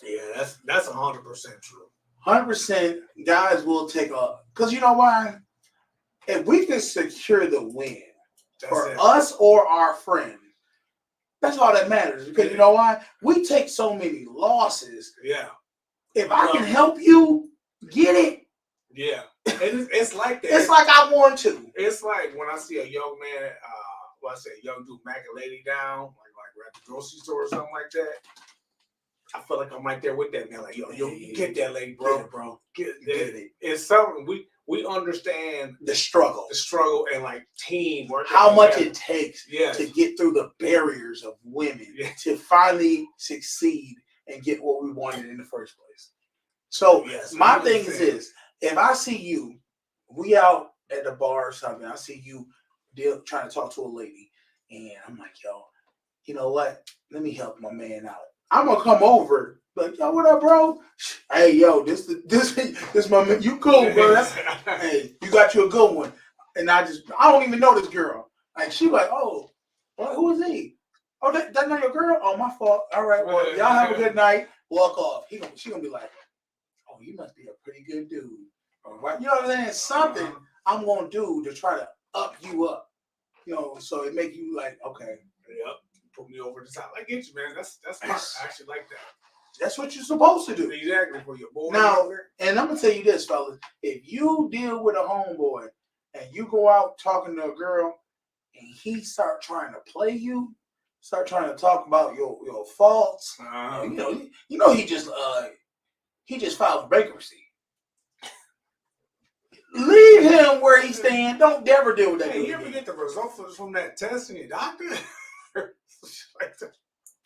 S5: Yeah, that's 100% true.
S4: 100% guys will take because you know why? If we can secure the win for us or our friend, that's all that matters. Because you know why? We take so many losses.
S5: Yeah.
S4: If I can help you get it.
S5: Yeah. It's like that.
S4: It's like I want to.
S5: It's like when I see a young man, a young dude mac a lady down, like we're at the grocery store or something like that. I feel like I'm right there with that man. Like, yo, get that lady, bro.
S4: Get it, bro.
S5: Get it. It's something we understand
S4: the struggle,
S5: and like teamwork.
S4: How much it takes to get through the barriers of women to finally succeed and get what we wanted in the first place. So my thing is this: if I see you, we out at the bar or something, I see you trying to talk to a lady, and I'm like, yo, you know what? Let me help my man out. I'm gonna come over, like, yo, what up, bro? Hey, yo, this my man. You cool, bro? Hey, you got you a good one. And I don't even know this girl. Like, she like, oh, who is he? Oh, that's not your girl? Oh, my fault. All right, well, y'all have a good night. Walk off. She gonna be like, oh he must be a pretty good dude. Right? You know what I'm saying? Something I'm gonna do to try to up you up. You know, so it make you like, okay,
S5: yep, put me over the top. I get you, man. That's smart. I actually like that.
S4: That's what you're supposed to do.
S5: Exactly, for your boy.
S4: Now, and I'm gonna tell you this, fellas: if you deal with a homeboy and you go out talking to a girl and he start trying to play you, start trying to talk about your faults, you know he just filed for bankruptcy. Leave him where he's staying. Don't ever deal with that.
S5: Hey, you ever get the results from that test from your doctor?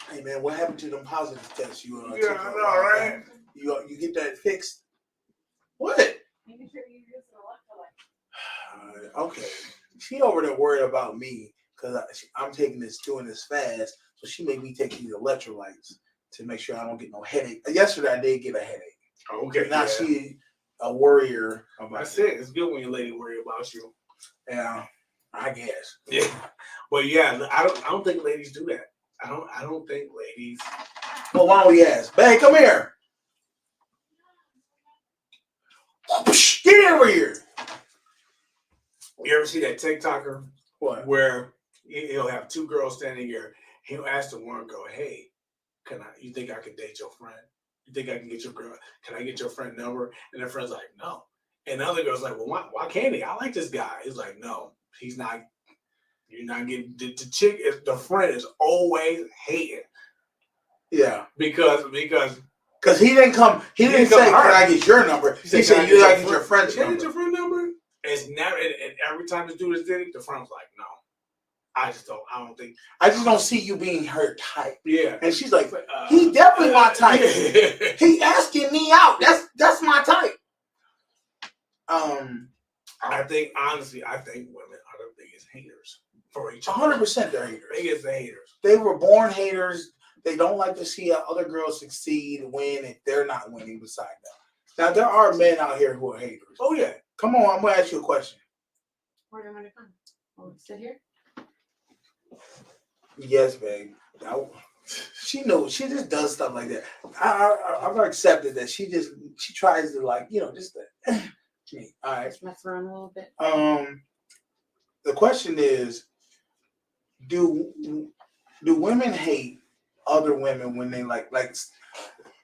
S4: Hey man, what happened to them positive tests? You
S5: yeah, I know, right?
S4: You get that fixed. What?
S10: Making sure you use an electrolyte.
S4: Okay, she over there worried about me because I'm doing this fast, so she made me take these electrolytes to make sure I don't get no headache. Yesterday I did get a headache.
S5: Okay,
S4: now she a worrier about.
S5: That's it. It's good when your lady worry about you.
S4: Yeah, I guess.
S5: Yeah, but yeah, I don't think ladies do that. I don't think ladies.
S4: Well, why don't we ask? Babe, come here. Get over here.
S5: You ever see that TikToker?
S4: What?
S5: Where he'll have two girls standing here. He'll ask the one girl, "Hey, you think I can date your friend? You think I can get your girl? Can I get your friend number?" And the friend's like, "No." And the other girl's like, "Well, why can't he? I like this guy." He's like, "No, he's not. You're not getting the chick. The friend is always hating."
S4: Yeah,
S5: because
S4: he didn't come. He didn't say, "Can I get your number?" He said, "You like get your friend's number."
S5: Get your friend number. It's never. And every time this dude is did it, the friend's like, "No, I just don't see you being her type." Yeah,
S4: and she's like, "He definitely my type. He asking me out. That's my type."
S5: I think honestly, women are the biggest haters for each other.
S4: 100% they're haters.
S5: Biggest haters.
S4: They were born haters. They don't like to see other girls succeed, win, if they're not winning beside them. Now, there are men out here who are haters.
S5: Oh, yeah.
S4: Come on, I'm going to ask you a question.
S10: Where am I going to come? Oh, sit here?
S4: Yes, babe. She knows. She just does stuff like that. I've accepted that. She tries to, like, just me. All right.
S10: Just mess around a little bit.
S4: The question is, do women hate other women when they like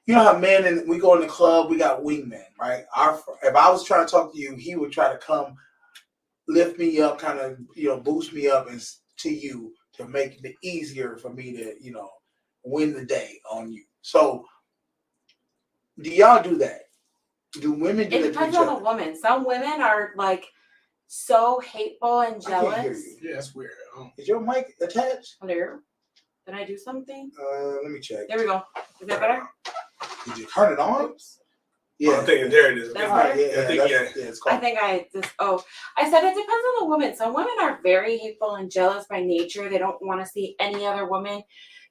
S4: how men, and we go in the club, we got wingmen, right? If I was trying to talk to you, he would try to come lift me up, kind of boost me up and to you to make it easier for me to win the day on you. So do y'all do that? Do women do that?
S14: It depends on the woman. Some women are like so hateful and jealous.
S4: I can't hear you.
S5: Yeah, that's weird.
S4: Is your mic attached?
S14: Hello? Did I do something?
S4: Let me check.
S14: There we go. Is that better?
S4: Did you turn it on?
S14: Oops.
S4: Yeah,
S5: I think there it is.
S14: That's better?
S4: It's called.
S14: I said it depends on the woman. Some women are very hateful and jealous by nature. They don't want to see any other woman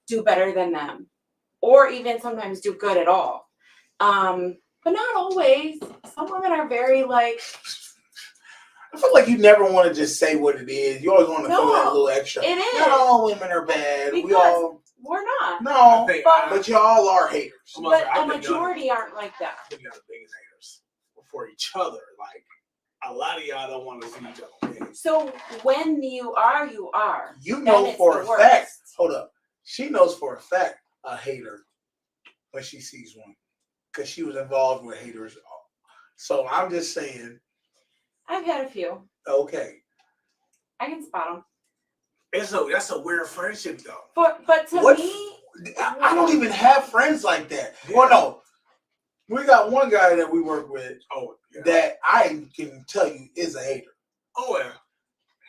S14: do better than them, or even sometimes do good at all. But not always. Some women are very like.
S4: I feel like you never want to just say what it is. You always want to throw that little extra.
S14: It is.
S4: Not all women are bad.
S14: Because we're not.
S4: No, but y'all are haters.
S14: But a majority aren't like that.
S5: I think y'all the biggest haters for each other. Like a lot of y'all don't want to see each other win.
S14: So when you are.
S4: You know for a fact. Hold up. She knows for a fact a hater when she sees one, because she was involved with haters. So I'm just saying.
S14: I've had a few.
S4: Okay.
S14: I can spot them.
S5: That's a weird friendship though.
S14: But to me,
S4: I don't even have friends like that. Yeah. Well, no, we got one guy that we work with. That I can tell you is a hater.
S5: Oh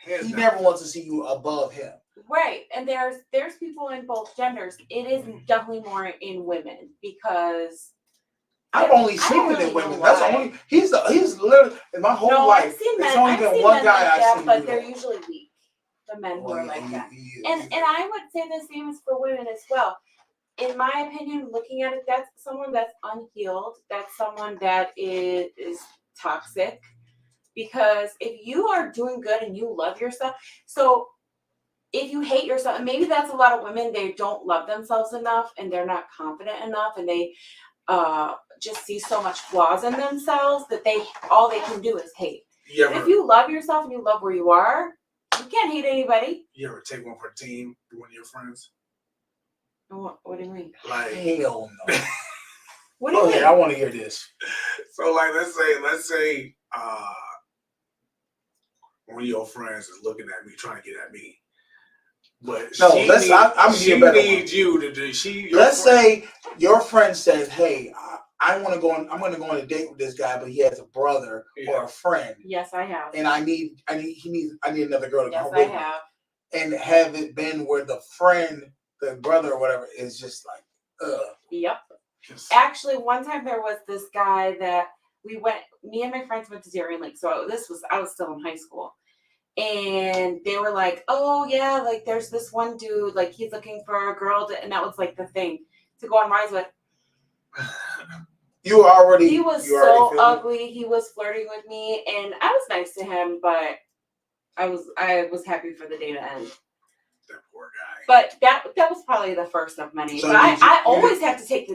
S5: yeah.
S4: He never wants to see you above him.
S14: Right, and there's people in both genders. It is definitely more in women because.
S4: I've only seen it in women. That's only he's literally in my whole life.
S14: I've seen men.
S4: There's only been one guy I've seen.
S14: But they're usually weak. The men who are like that. And I would say the same is for women as well. In my opinion, looking at it, that's someone that's unhealed. That's someone that is toxic. Because if you are doing good and you love yourself, so if you hate yourself, and maybe that's a lot of women, they don't love themselves enough and they're not confident enough and they just see so much flaws in themselves that all they can do is hate.
S5: Yeah.
S14: If you love yourself and you love where you are, you can't hate anybody.
S5: You ever take one for the team, one of your friends?
S14: What do you mean?
S5: Like,
S4: hell no.
S14: What do you mean?
S4: I want to hear this.
S5: So, like, let's say, one of your friends is looking at me, trying to get at me, but
S4: I'm
S5: she needs you to do.
S4: Let's say your friend says, "Hey, I want to go on. I'm going to go on a date with this guy, but he has a brother or a friend."
S14: Yes, I have.
S4: And I need another girl to
S14: yes,
S4: come
S14: I
S4: with me.
S14: have.
S4: And have it been where the friend, the brother or whatever, is just like, ugh.
S14: Yep. Actually, one time there was this guy that me and my friends went to Darien Lake. So I was still in high school. And they were like, oh yeah, like there's this one dude, like he's looking for a girl and that was like the thing to go on rides with.
S4: He was
S14: so ugly. He was flirting with me and I was nice to him, but I was happy for the day to end.
S5: That poor guy.
S14: But that was probably the first of many.
S5: So
S14: but I always have to take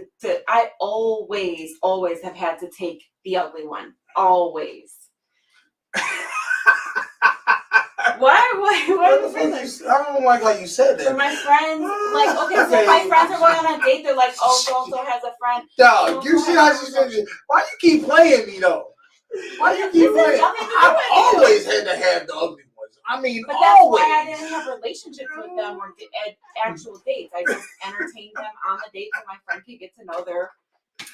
S14: I always have had to take the ugly one. Always. Why are you saying that?
S4: I don't like how you said that.
S14: For my friends, like, okay, so if my friends are going on a date, they're like, oh, so-and-so has a friend.
S4: Dog, you see how she said it? Why you keep playing me, though? Why you keep playing? I've always had to have the ugly ones. I mean,
S14: but that's
S4: always.
S14: why I didn't have relationships with them or actual dates. I just entertained them on the date so my friend could get to know their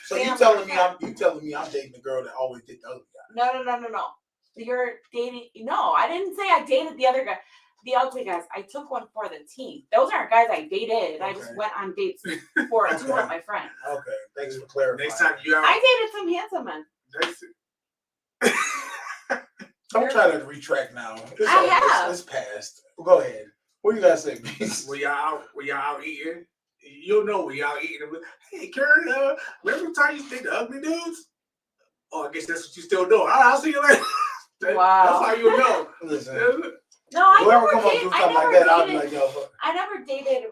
S4: So
S14: family.
S4: you telling me I'm dating a girl that always did the ugly guy?
S14: No. You're dating. No, I didn't say I dated the other guy. The ugly guys. I took one for the team. Those aren't guys I dated. Okay. I just went on dates to help my friend.
S4: Okay, thanks for clarifying.
S5: Next time
S14: I dated some handsome men.
S4: Don't try to retract now. It's past. Go ahead. What do you guys say, Beast?
S5: When y'all out eating, you'll know when y'all eating. Hey, Karen, remember the time you did the ugly dudes? Oh, I guess that's what you still do. I'll see you later.
S14: Wow.
S5: That's how you know.
S4: Listen.
S14: No, I
S4: whoever come up with something like that, I'll be like, yo.
S14: I never dated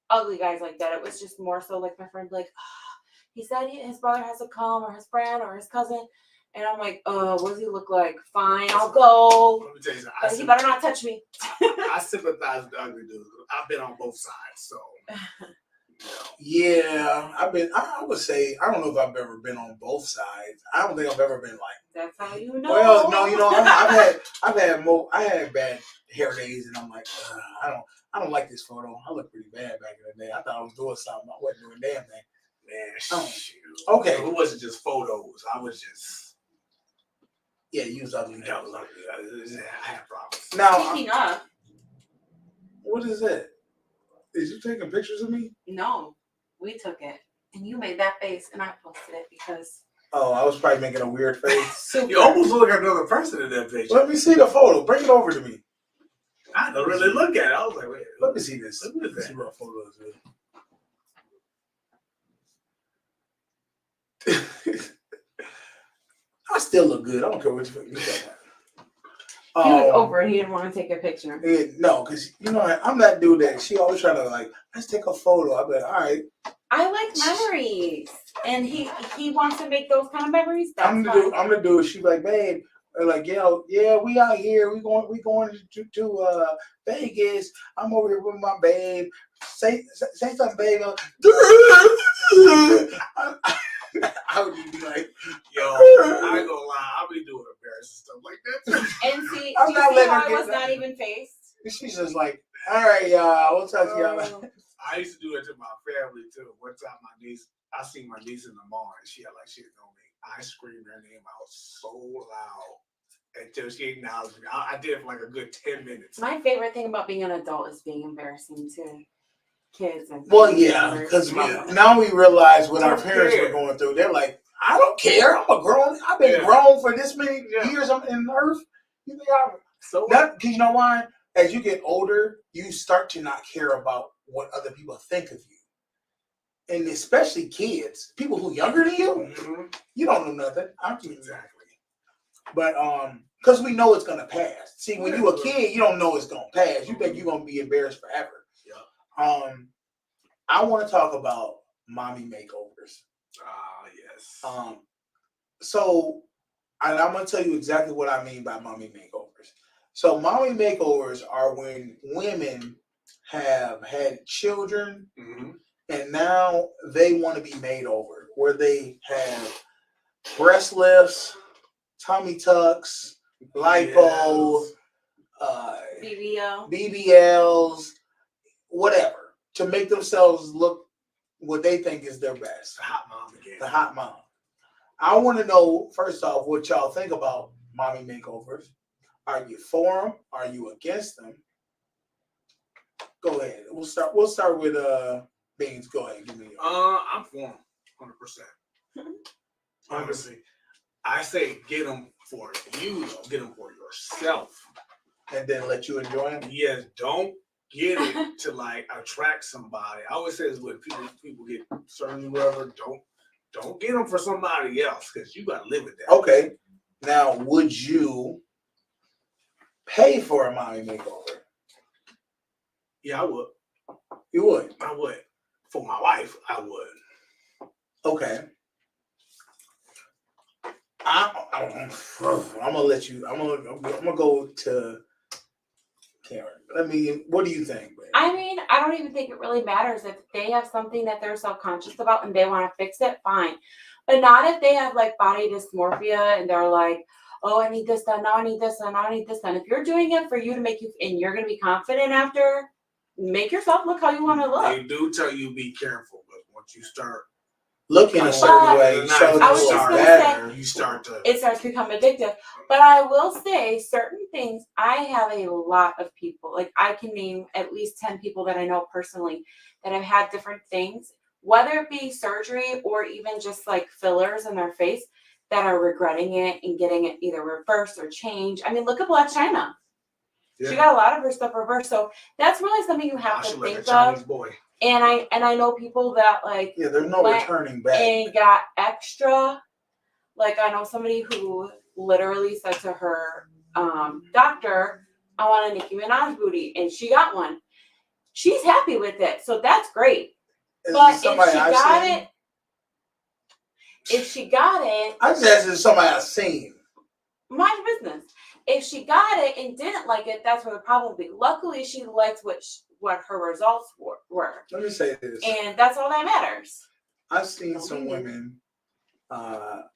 S14: ugly guys like that. It was just more so like my friend, like, he said his brother has to come, or his friend, or his cousin. And I'm like, what does he look like? Fine, I'll go.
S5: Let me tell you something.
S14: But he better not touch me.
S5: I sympathize with the ugly dudes. I've been on both sides, so.
S4: Yeah, I would say, I don't know if I've ever been on both sides. I don't think I've ever been like.
S14: That's how you know.
S4: Well, no, I had bad hair days, and I'm like, I don't like this photo. I look pretty bad back in the day. I thought I was doing something. I wasn't doing a damn thing.
S5: Man, shoot.
S4: Okay.
S5: It wasn't just photos. I was just.
S4: Yeah, you was ugly.
S5: That was ugly. I had problems.
S4: Now,
S14: speaking of.
S4: What is that? Is you taking pictures of me?
S14: No, we took it. And you made that face, and I posted it because.
S4: Oh, I was probably making a weird face.
S5: You almost look like another person in that picture.
S4: Let me see the photo. Bring it over to me.
S5: I don't really look at it. I was like, wait.
S4: Let me see this.
S5: Let me
S4: see what photo is. I still look good. I don't care what you think.
S14: He was over it. He didn't want to take a picture.
S4: Yeah, no, because I'm that dude that she always trying to like, let's take a photo. I'll be like, all right.
S14: I like memories, and he wants to make those kind of memories. That's
S4: I'm the dude. She like, babe, like, yeah, we out here. We going to Vegas. I'm over here with my babe. Say something, babe. I would be like,
S5: yo, I ain't gonna lie, I'll be doing embarrassing stuff like that too.
S14: And see, I'm not letting her get not even faced.
S4: She's just like, all right, y'all, we'll talk to y'all.
S5: I used to do it to my family too. One time, I seen my niece in the mall, and she had like shit on me. I screamed her name out so loud until she acknowledged me. I did it for like a good 10 minutes.
S14: My favorite thing about being an adult is being embarrassing to kids and
S4: because now we realize what our parents were going through. They're like, I don't care. I've been grown for this many years. I'm in the earth. You think because you know why? As you get older, you start to not care about what other people think of you, and especially kids, people who are younger than you. You don't know nothing.
S5: Exactly.
S4: But because we know it's gonna pass. See, when you a kid, you don't know it's gonna pass. You think you're gonna be embarrassed forever. I want to talk about mommy makeovers.
S5: Yes.
S4: So, and I'm gonna tell you exactly what I mean by mommy makeovers. So, mommy makeovers are when women have had children, and now they want to be made over, where they have breast lifts, tummy tucks, lipo, BBLs, whatever, to make themselves look what they think is their best.
S5: The hot mom again.
S4: The hot mom. I want to know, first off, what y'all think about mommy makeovers. Are you for them? Are you against them? Go ahead. We'll start with Beans. Go ahead. Give me your.
S5: I'm for them, 100%. Honestly, I say get them for you, though. Get them for yourself,
S4: and then let you enjoy them.
S5: Yes, don't get it to like attract somebody. I always say this when people get surgery, whatever. Don't get them for somebody else because you got to live with that.
S4: Okay. Now, would you pay for a mommy makeover?
S5: Yeah, I would.
S4: You would?
S5: I would. For my wife, I would.
S4: Okay. I'm gonna let you. I'm gonna go to Karen. What do you think?
S14: I mean, I don't even think it really matters if they have something that they're self-conscious about and they want to fix it. Fine, but not if they have like body dysmorphia and they're like, oh, I need this done. Now I need this done. Now I need this done. If you're doing it for you to make you, and you're gonna be confident after, make yourself look how you want to look.
S5: They do tell you be careful, but once you start
S4: looking a certain way,
S14: it starts to become addictive. But I will say certain things. I have a lot of people, like I can name at least 10 people that I know personally that have had different things, whether it be surgery or even just like fillers in their face, that are regretting it and getting it either reversed or changed. I mean, look at Black China. Yeah. She got a lot of her stuff reversed. So that's really something you have to think of. And I know people that like
S4: there's no returning back
S14: and got extra. Like I know somebody who literally said to her doctor, "I want a Nicki Minaj booty," and she got one. She's happy with it, so that's great. But if she got it,
S4: I just asked if somebody I've seen.
S14: Mind your business. If she got it and didn't like it, that's where the problem would be. Luckily, she liked what her results were.
S4: Let me say this.
S14: And that's all that matters.
S4: I've seen some women that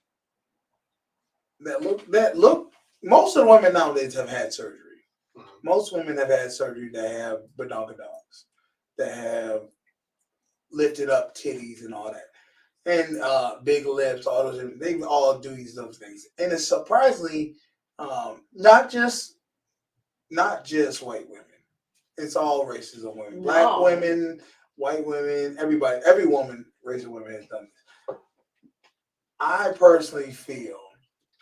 S4: look. Most of the women nowadays have had surgery. Most women have had surgery that have badonkadonks, that have lifted up titties and all that, and big lips. All those, they all do those things, and it's surprisingly not just white women. It's all races of women. Black women, white women, everybody, every woman, race of women has done this. I personally feel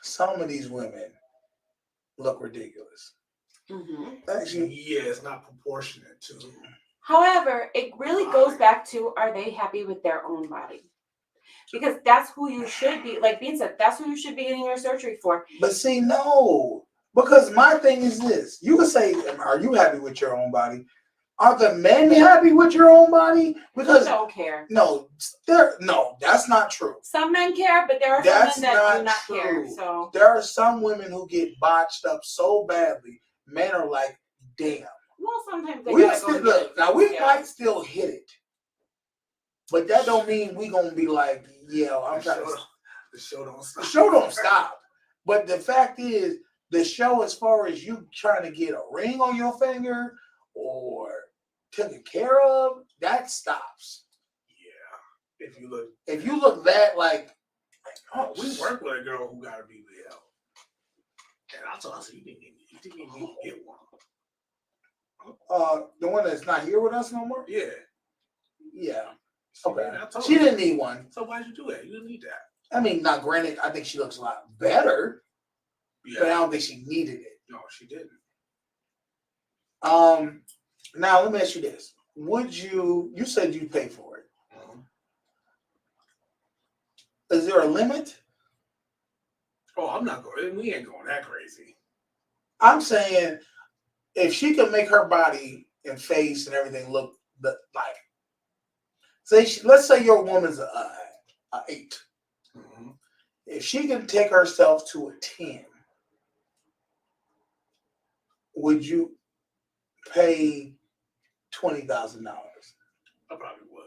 S4: some of these women look ridiculous.
S5: Actually, yeah, it's not proportionate to.
S14: However, it really goes back to, are they happy with their own body? Because that's who you should be. Like Bean said, that's who you should be getting your surgery for.
S4: But see, no. Because my thing is this. You would say, are you happy with your own body? Are the men happy with your own body? Because
S14: they don't care.
S4: No, that's not true.
S14: Some men care, but there are some men that do not care. So
S4: there are some women who get botched up so badly. Men are like, damn.
S14: Well, sometimes they
S4: might still hit it. But that don't mean we gonna be like, yeah, I'm trying to.
S5: The show don't stop.
S4: The show don't stop. But the fact is, the show, as far as you trying to get a ring on your finger or taken care of, that stops.
S5: Yeah.
S4: If you look that like
S5: oh, we work with a girl who got a BBL, and I told her, I said, you didn't need to get one.
S4: The one that's not here with us no more.
S5: Yeah.
S4: Yeah. Okay. She didn't need one.
S5: So why did you do that? You didn't need that.
S4: I mean, now granted, I think she looks a lot better. Yeah. But I don't think she needed it.
S5: No, she didn't.
S4: Now let me ask you this. Would you said you'd pay for it. Is there a limit?
S5: Oh, I'm not going. We ain't going that crazy.
S4: I'm saying if she can make her body and face and everything look like, let's say your woman's a 8, if she can take herself to a 10, would you pay $20,000?
S5: I probably would.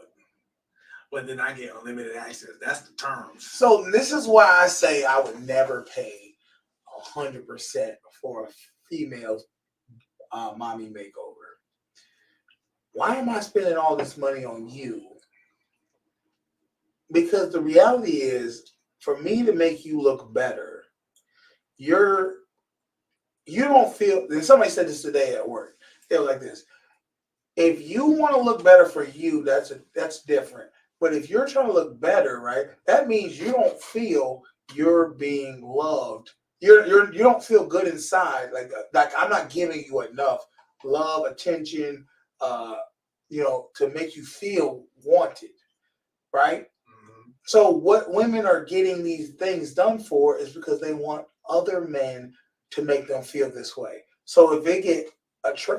S5: But then I get unlimited access. That's the terms.
S4: So this is why I say I would never pay 100% for a female's mommy makeover. Why am I spending all this money on you? Because the reality is, for me to make you look better, you don't feel. And somebody said this today at work. They were like this: if you want to look better for you, that's different. But if you're trying to look better, right, that means you don't feel you're being loved. You don't feel good inside. Like I'm not giving you enough love, attention, to make you feel wanted, right? Mm-hmm. So what women are getting these things done for is because they want other men to make them feel this way. So if they get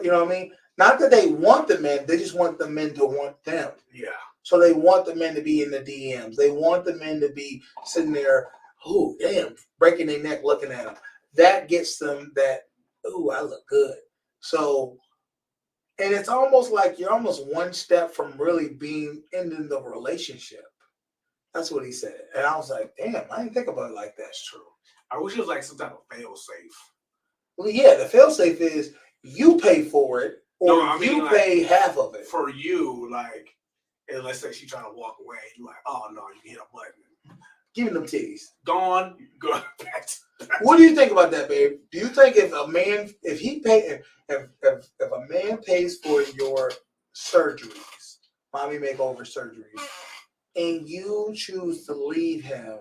S4: you know what I mean? Not that they want the men, they just want the men to want them.
S5: Yeah.
S4: So they want the men to be in the DMs. They want the men to be sitting there, oh, damn, breaking their neck looking at them. That gets them that, oh, I look good. So, and it's almost like you're almost one step from really being in the relationship. That's what he said. And I was like, damn, I didn't think about it like that.
S5: That's true. I wish it was like some type of fail-safe.
S4: Well, yeah, the fail-safe is you pay for it or you pay half of it.
S5: For you, like, and let's say she's trying to walk away, you're like, oh no, you hit a button.
S4: Give me them titties.
S5: Gone. Go back.
S4: What do you think about that, babe? Do you think if a man pays for your surgeries, mommy makeover surgeries, and you choose to leave him,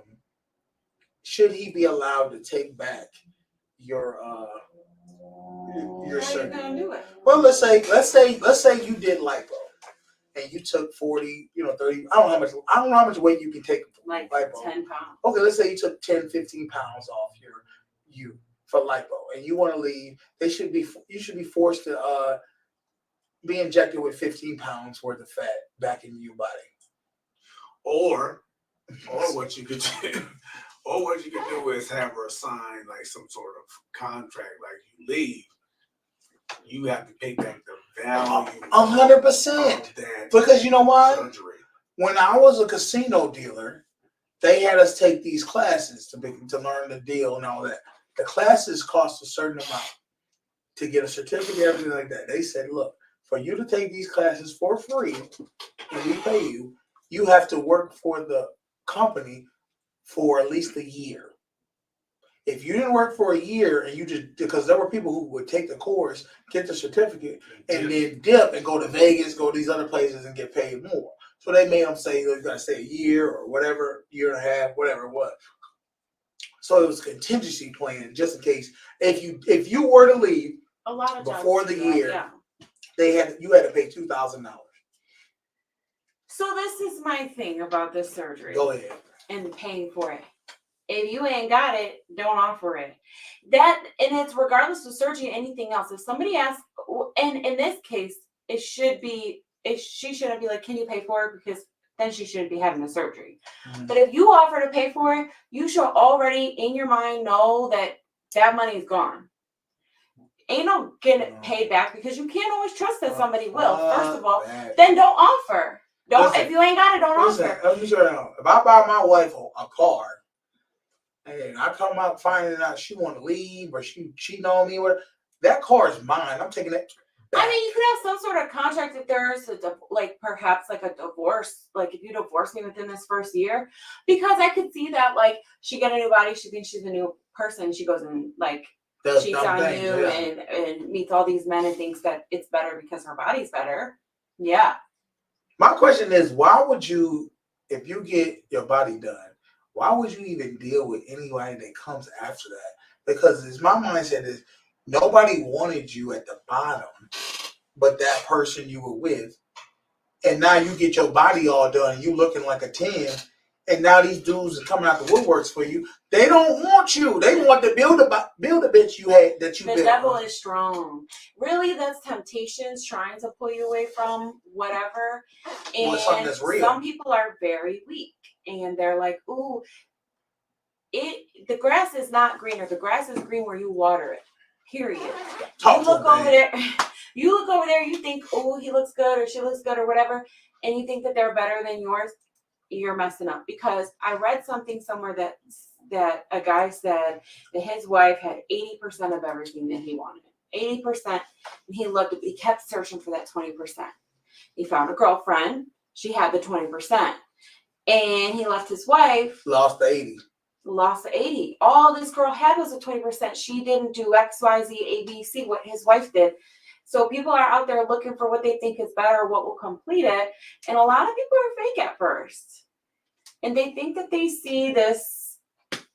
S4: should he be allowed to take back your surgery?
S14: How you gonna do it?
S4: Well, let's say you did lipo. And you took 40, 30, I don't know how much weight you can take.
S14: Like
S4: lipo.
S14: 10 pounds.
S4: Okay, let's say you took 10, 15 pounds off you for lipo and you want to leave. You should be forced to be injected with 15 pounds worth of fat back in your body.
S5: Or what you could do is have her sign like some sort of contract, like you leave. You have to pay back the value
S4: 100%. Because you know why?
S5: Surgery.
S4: When I was a casino dealer, they had us take these classes to learn the deal and all that. The classes cost a certain amount to get a certificate, everything like that. They said, look, for you to take these classes for free and we pay you, you have to work for the company for at least a year. If you didn't work for a year and you just, because there were people who would take the course, get the certificate, and then dip and go to Vegas, go to these other places and get paid more. So they made them say, you got to stay a year or whatever, year and a half, whatever it was. So it was a contingency plan just in case. If you were to leave
S14: a lot of
S4: before the year,
S14: yeah.
S4: you had to pay $2,000.
S14: So this is my thing about this surgery.
S4: Go ahead.
S14: And paying for it. If you ain't got it, don't offer it. And it's regardless of surgery, anything else. If somebody asks, and in this case, she shouldn't be like, can you pay for it? Because then she shouldn't be having the surgery. Mm-hmm. But if you offer to pay for it, you should already in your mind know that money is gone. Ain't no getting paid back because you can't always trust that somebody will. First of all, then don't offer. If you ain't got it, don't offer.
S4: If I buy my wife a car, and I come out finding out she want to leave or she cheating on me, that car is mine. I'm taking it.
S14: I mean, you could have some sort of contract if there's perhaps like a divorce. Like if you divorce me within this first year, because I could see that like she got a new body, she thinks she's a new person, she goes and like cheats on you and meets all these men and thinks that it's better because her body's better. Yeah.
S4: My question is, why would you, if you get your body done, why would you even deal with anybody that comes after that? Because my mindset is nobody wanted you at the bottom but that person you were with. And now you get your body all done and you looking like a 10. And now these dudes are coming out the woodworks for you. They don't want you. They want to build a bitch you had that you built.
S14: The devil is strong. Really, that's temptations trying to pull you away from whatever. And
S4: something that's real.
S14: Some people are very weak. And they're like, ooh, the grass is not greener. The grass is green where you water it. Period.
S4: Talk
S14: You
S4: to
S14: look
S4: him,
S14: over
S4: man.
S14: there. You look over there. You think, oh, he looks good or she looks good or whatever, and you think that they're better than yours. You're messing up, because I read something somewhere that a guy said that his wife had 80% of everything that he wanted. 80%, and he loved it. He kept searching for that 20%. He found a girlfriend. She had the 20%, and he left his wife.
S4: Lost the 80.
S14: Lost the 80. All this girl had was a 20%. She didn't do X, Y, Z, A, B, C, what his wife did. So people are out there looking for what they think is better, what will complete it. And a lot of people are fake at first. And they think that they see this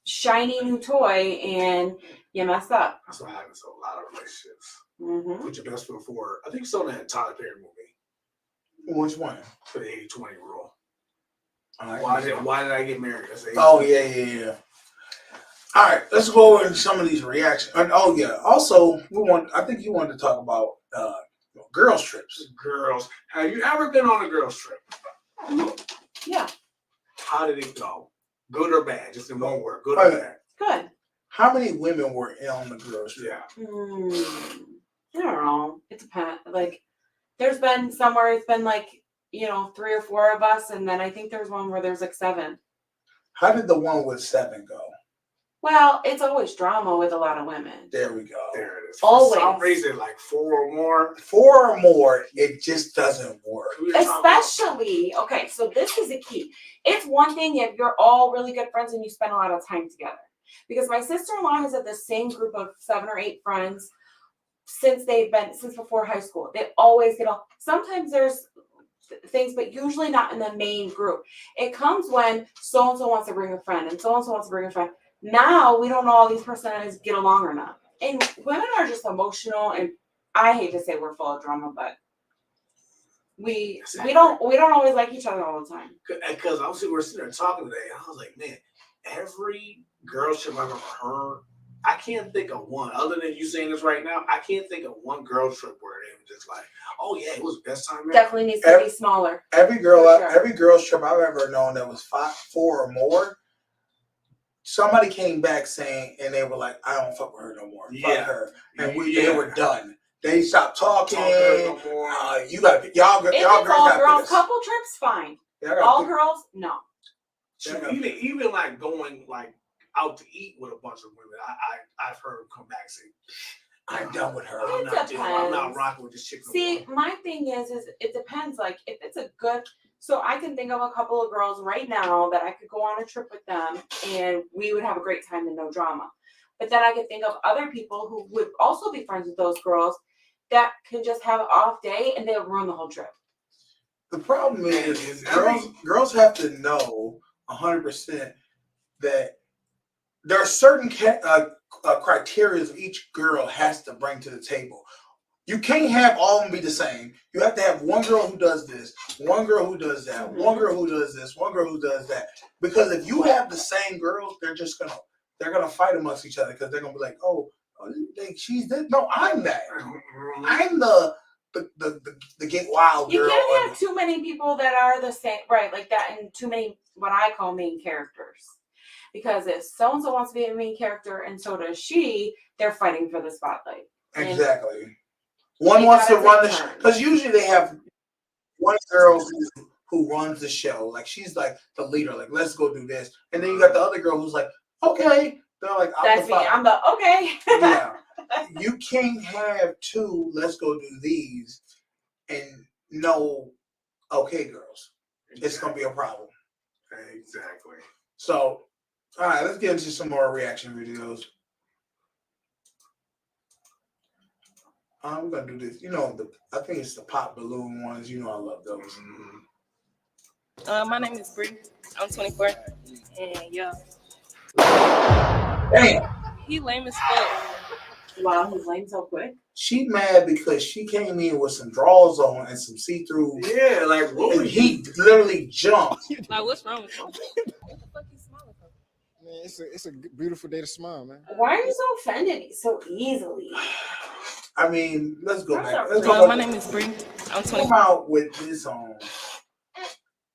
S14: shiny new toy, and you mess up.
S5: That's what happens to a lot of relationships.
S14: Mm-hmm.
S5: Put your best foot forward. I think you saw that in Tyler Perry movie.
S4: Which one?
S5: For the 80-20 rule.
S4: Right.
S5: Why did I get married? That's the
S4: Oh, yeah. All right, let's go over some of these reactions. Oh, yeah. Also, I think you wanted to talk about girls' trips.
S5: Girls. Have you ever been on a girls' trip?
S14: Yeah.
S5: How did it go? Good or bad? Just in one word. Good or bad?
S14: Good.
S4: How many women were on the girls' trip?
S5: Yeah.
S14: I don't know. It depends. Like, there's been somewhere it's been like, 3 or 4 of us, and then I think there's one where there's like 7.
S4: How did the one with 7 go?
S14: Well, it's always drama with a lot of women.
S4: There we go.
S5: There it is.
S14: Always.
S5: For some reason, like 4 or more.
S4: 4 or more, it just doesn't work.
S14: Especially, okay, so this is a key. It's one thing if you're all really good friends and you spend a lot of time together. Because my sister-in-law has had the same group of 7 or 8 friends since before high school. They always get all. Sometimes there's things, but usually not in the main group. It comes when so-and-so wants to bring a friend and so-and-so wants to bring a friend. Now we don't know all these personalities get along or not. And women are just emotional, and I hate to say we're full of drama, but we don't always like each other all the time.
S5: Because we're sitting there talking today, and I was like, man, every girl trip I've ever heard, I can't think of one. Other than you saying this right now, I can't think of one girl trip where they were just like, oh yeah, it was the best time ever.
S14: Definitely needs to be smaller.
S4: Every girl's trip I've ever known that was 4 or more, somebody came back saying, and they were like, I don't fuck with her no more.
S5: Yeah.
S4: Fuck her. And they were done. They stopped talking. You got y'all girls.
S14: All girls couple trips, fine. All girls, no.
S5: Even like going like out to eat with a bunch of women, I've heard them come back and say, I'm done with her. I'm not rocking with this chick.
S14: See, my thing is it depends. Like if it's a good, so I can think of a couple of girls right now that I could go on a trip with them and we would have a great time and no drama. But then I could think of other people who would also be friends with those girls that can just have an off day and they'll ruin the whole trip.
S4: The problem is girls have to know 100% that there are certain criteria each girl has to bring to the table. You can't have all of them be the same. You have to have one girl who does this, one girl who does that, one girl who does this, one girl who does that. Because if you have the same girls, they're gonna fight amongst each other because they're gonna be like, oh, you think she's this? No, I'm that. I'm the get wild girl.
S14: You can't have too many people that are the same, right? Like that, and too many what I call main characters. Because if so-and-so wants to be a main character and so does she, they're fighting for the spotlight.
S4: Exactly. One wants to run the show. Because usually they have one girl who runs the show. Like, she's like the leader. Like, let's go do this. And then you got the other girl who's like, okay. They're like,
S14: that's me. I'm the, okay.
S4: Yeah. You can't have 2, let's go do these, and no, okay, girls. Exactly. It's going to be a problem.
S5: Exactly.
S4: So, all right, let's get into some more reaction videos. We're going to do this. I think it's the pop balloon ones. I love those.
S15: My name is Bree. I'm 24. And yeah.
S4: Damn.
S15: He lame as fuck.
S14: Wow, he's lame so quick.
S4: She mad because she came in with some drawers on and some see-through.
S5: Yeah, like,
S4: and he literally jumped.
S15: Like, what's wrong with you? What the fuck you smiling for?
S16: Man, it's a beautiful day to smile, man.
S14: Why are you so offended so easily?
S4: I mean, let's go back.
S15: My name is Bree. I'm 24.
S4: Come out with this on.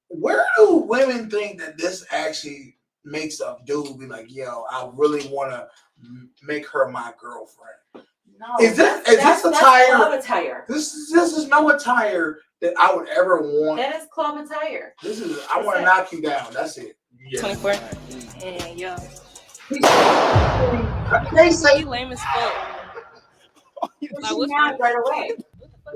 S4: Where do women think that this actually makes a dude be like, yo, I really want to make her my girlfriend.
S14: No,
S4: Is this
S14: that's
S4: attire?
S14: Club attire.
S4: This is no attire that I would ever want.
S14: That is club attire.
S4: This is I want to knock you down. That's it.
S15: Yeah. 24. And yo.
S4: They say
S15: you lame as fuck.
S14: Like, what's mad right away?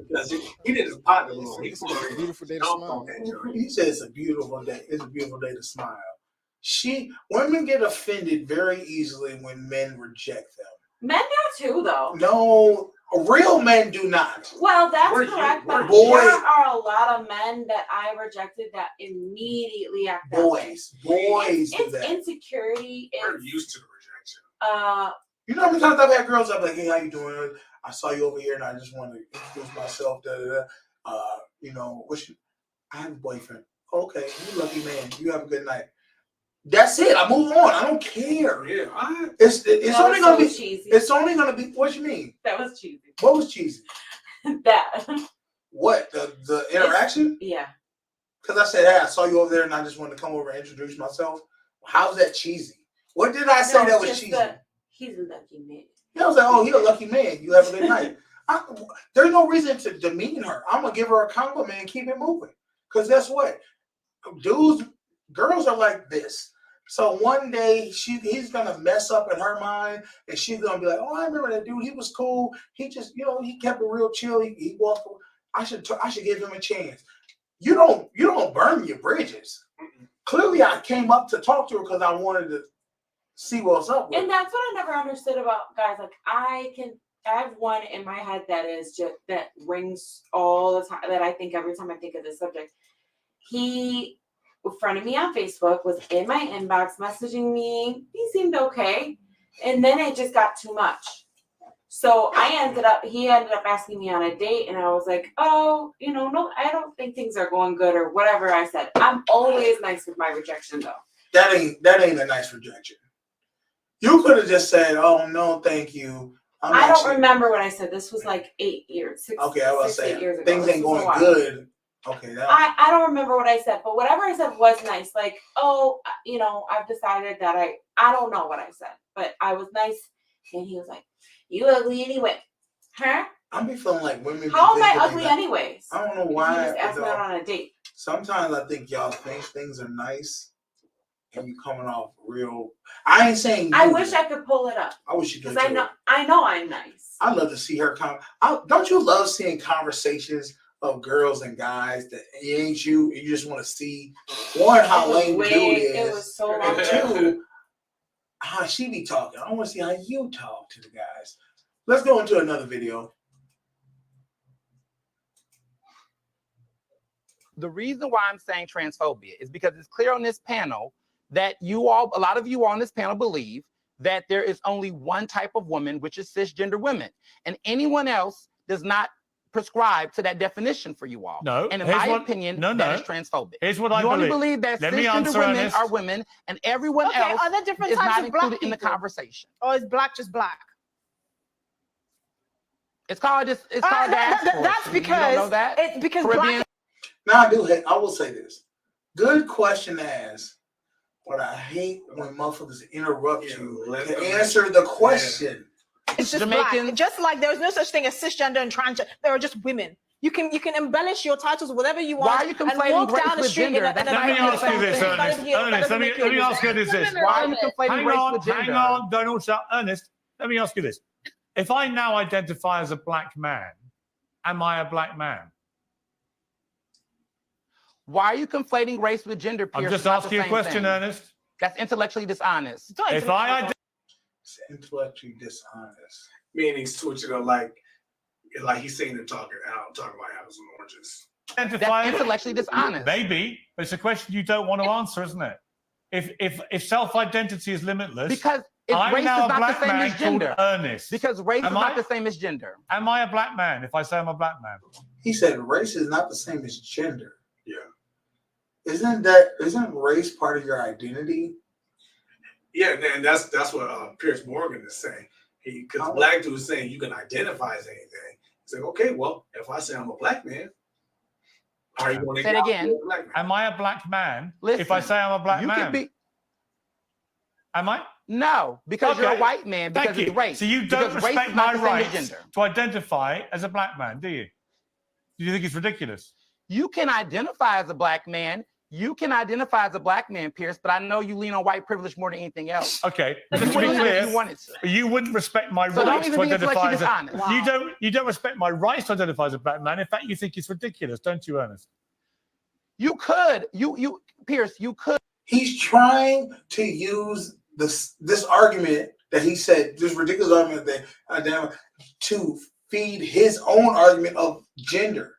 S5: Because he did his partner wrong.
S16: It's a beautiful day to smile.
S4: He said it's a beautiful day. It's a beautiful day to smile. Women get offended very easily when men reject them.
S14: Men do too, though.
S4: No, real men do not.
S14: Well, that's correct, but there are a lot of men that I rejected that immediately after.
S4: Boys do
S14: it's
S4: that.
S14: Insecurity.
S5: We're used to the rejection.
S4: You know how many times I've had girls, I'm like, hey, how you doing? I saw you over here and I just want to introduce myself. You know, I have a boyfriend. Okay, you lucky man. You have a good night. That's it. I move on. I don't care.
S5: Yeah,
S4: it's only gonna be
S14: cheesy.
S4: It's only gonna be. What you mean?
S14: That was cheesy.
S4: What was cheesy?
S14: That.
S4: What the interaction?
S14: Yeah.
S4: Because I said, hey, I saw you over there and I just wanted to come over and introduce myself. How's that cheesy? What did I say that was cheesy?
S14: He's a lucky man.
S4: I was like, oh, you're a lucky man. You have a good night. There's no reason to demean her. I'm gonna give her a compliment and keep it moving. Because guess what? Girls are like this. So one day he's gonna mess up in her mind, and she's gonna be like, "Oh, I remember that dude. He was cool. He just, he kept it real chill. He walked. I should give him a chance." You don't burn your bridges. Clearly, I came up to talk to her because I wanted to see what's up with
S14: And
S4: her.
S14: that's what I never understood about guys. Like I have one in my head that rings all the time. That I think every time I think of this subject. He friended me on Facebook, was in my inbox messaging me. He seemed okay. And then it just got too much. So he ended up asking me on a date, and I was like, oh, no, I don't think things are going good or whatever I said. I'm always nice with my rejection though.
S4: That ain't a nice rejection. You could have just said, oh no, thank you.
S14: I don't remember what I said. This was like 8 years, 6 8 years ago.
S4: Things ain't going good. Okay,
S14: I don't remember what I said, but whatever I said was nice. Like, oh, I've decided that I don't know what I said, but I was nice. And he was like, you ugly anyway. Huh?
S4: I be feeling like women.
S14: How am I ugly anyways?
S4: I don't know why.
S14: You just asked me out on a date.
S4: Sometimes I think y'all think things are nice and you coming off real. I ain't saying you.
S14: I wish I could pull it up.
S4: I wish you could.
S14: Because I know I'm nice.
S4: I love to see her come. Don't you love seeing conversations of girls and guys that it ain't you, and you just want to see one how lame the dude is.
S14: It was so long.
S4: Two, how she be talking. I want to see how you talk to the guys. Let's go into another video.
S17: The reason why I'm saying transphobia is because it's clear on this panel that a lot of you on this panel believe that there is only one type of woman, which is cisgender women, and anyone else does not prescribe to that definition for you all.
S18: No,
S17: and in my opinion, that is transphobic.
S18: Here's what I
S17: you only
S18: believe.
S17: believe that
S18: Let me
S17: cisgender
S18: answer,
S17: women
S18: Ernest.
S17: are women, and everyone else
S19: are there different
S17: is
S19: types
S17: not
S19: of black
S17: included in the
S19: people?
S17: conversation.
S19: Or is black just black?
S17: It's called diaspora.
S19: That's because
S17: you don't know that?
S19: it's because
S17: Caribbean.
S4: Now I will say this. Good question to ask. But I hate when motherfuckers interrupt you to answer the question.
S19: It's just black. Just like there's no such thing as cisgender and transgender. There are just women. You can embellish your titles with whatever you want.
S17: Why are you conflating race with gender?
S18: Let me ask you this, Ernest. Ernest, let me ask you this.
S17: Why are you conflating race with gender?
S18: Hang on, don't shout. Ernest, let me ask you this. If I now identify as a black man, am I a black man?
S17: Why are you conflating race with gender, Pierce?
S18: I'm just asking you a question, Ernest.
S17: That's intellectually dishonest.
S18: If I
S4: It's intellectually dishonest.
S5: Meaning switch it up like he's saying and talking about apples and oranges.
S17: That's intellectually dishonest.
S18: Maybe, but it's a question you don't want to answer, isn't it? If self-identity is limitless,
S17: because
S18: I'm
S17: race
S18: now
S17: is
S18: a
S17: not
S18: black
S17: the same
S18: man
S17: as gender.
S18: called Ernest.
S17: Because race
S18: Am
S17: is not
S18: I?
S17: the same as gender.
S18: Am I a black man if I say I'm a black man?
S4: He said race is not the same as gender.
S5: Yeah.
S4: Isn't race part of your identity?
S5: Yeah, and that's what Pierce Morgan is saying. Because black dude is saying you can identify as anything. He's like, okay, well, if I say I'm a black man, are you going to
S17: say it again?
S18: Am I a black man
S17: Listen,
S18: if I say I'm a black
S17: you
S18: man?
S17: Can be,
S18: Am I?
S17: No, because you're a
S18: Okay.
S17: white man, because
S18: Thank you.
S17: it's race.
S18: So you don't
S17: Because race
S18: respect
S17: is not
S18: my
S17: the same as
S18: rights
S17: gender.
S18: to identify as a black man, do you? Do you think it's ridiculous?
S17: You can identify as a black man. You can identify as a black man, Pierce, but I know you lean on white privilege more than anything else.
S18: Okay,
S17: You
S18: just to be
S17: wouldn't
S18: clear,
S17: if you wanted to.
S18: you wouldn't respect my
S17: So don't
S18: rights
S17: even
S18: to
S17: be
S18: identify as a...
S17: dishonest.
S18: You don't respect my rights to identify as a black man. In fact, you think it's ridiculous, don't you, Ernest?
S17: You could. Pierce, you could.
S4: He's trying to use this argument that he said, this ridiculous argument that to feed his own argument of gender.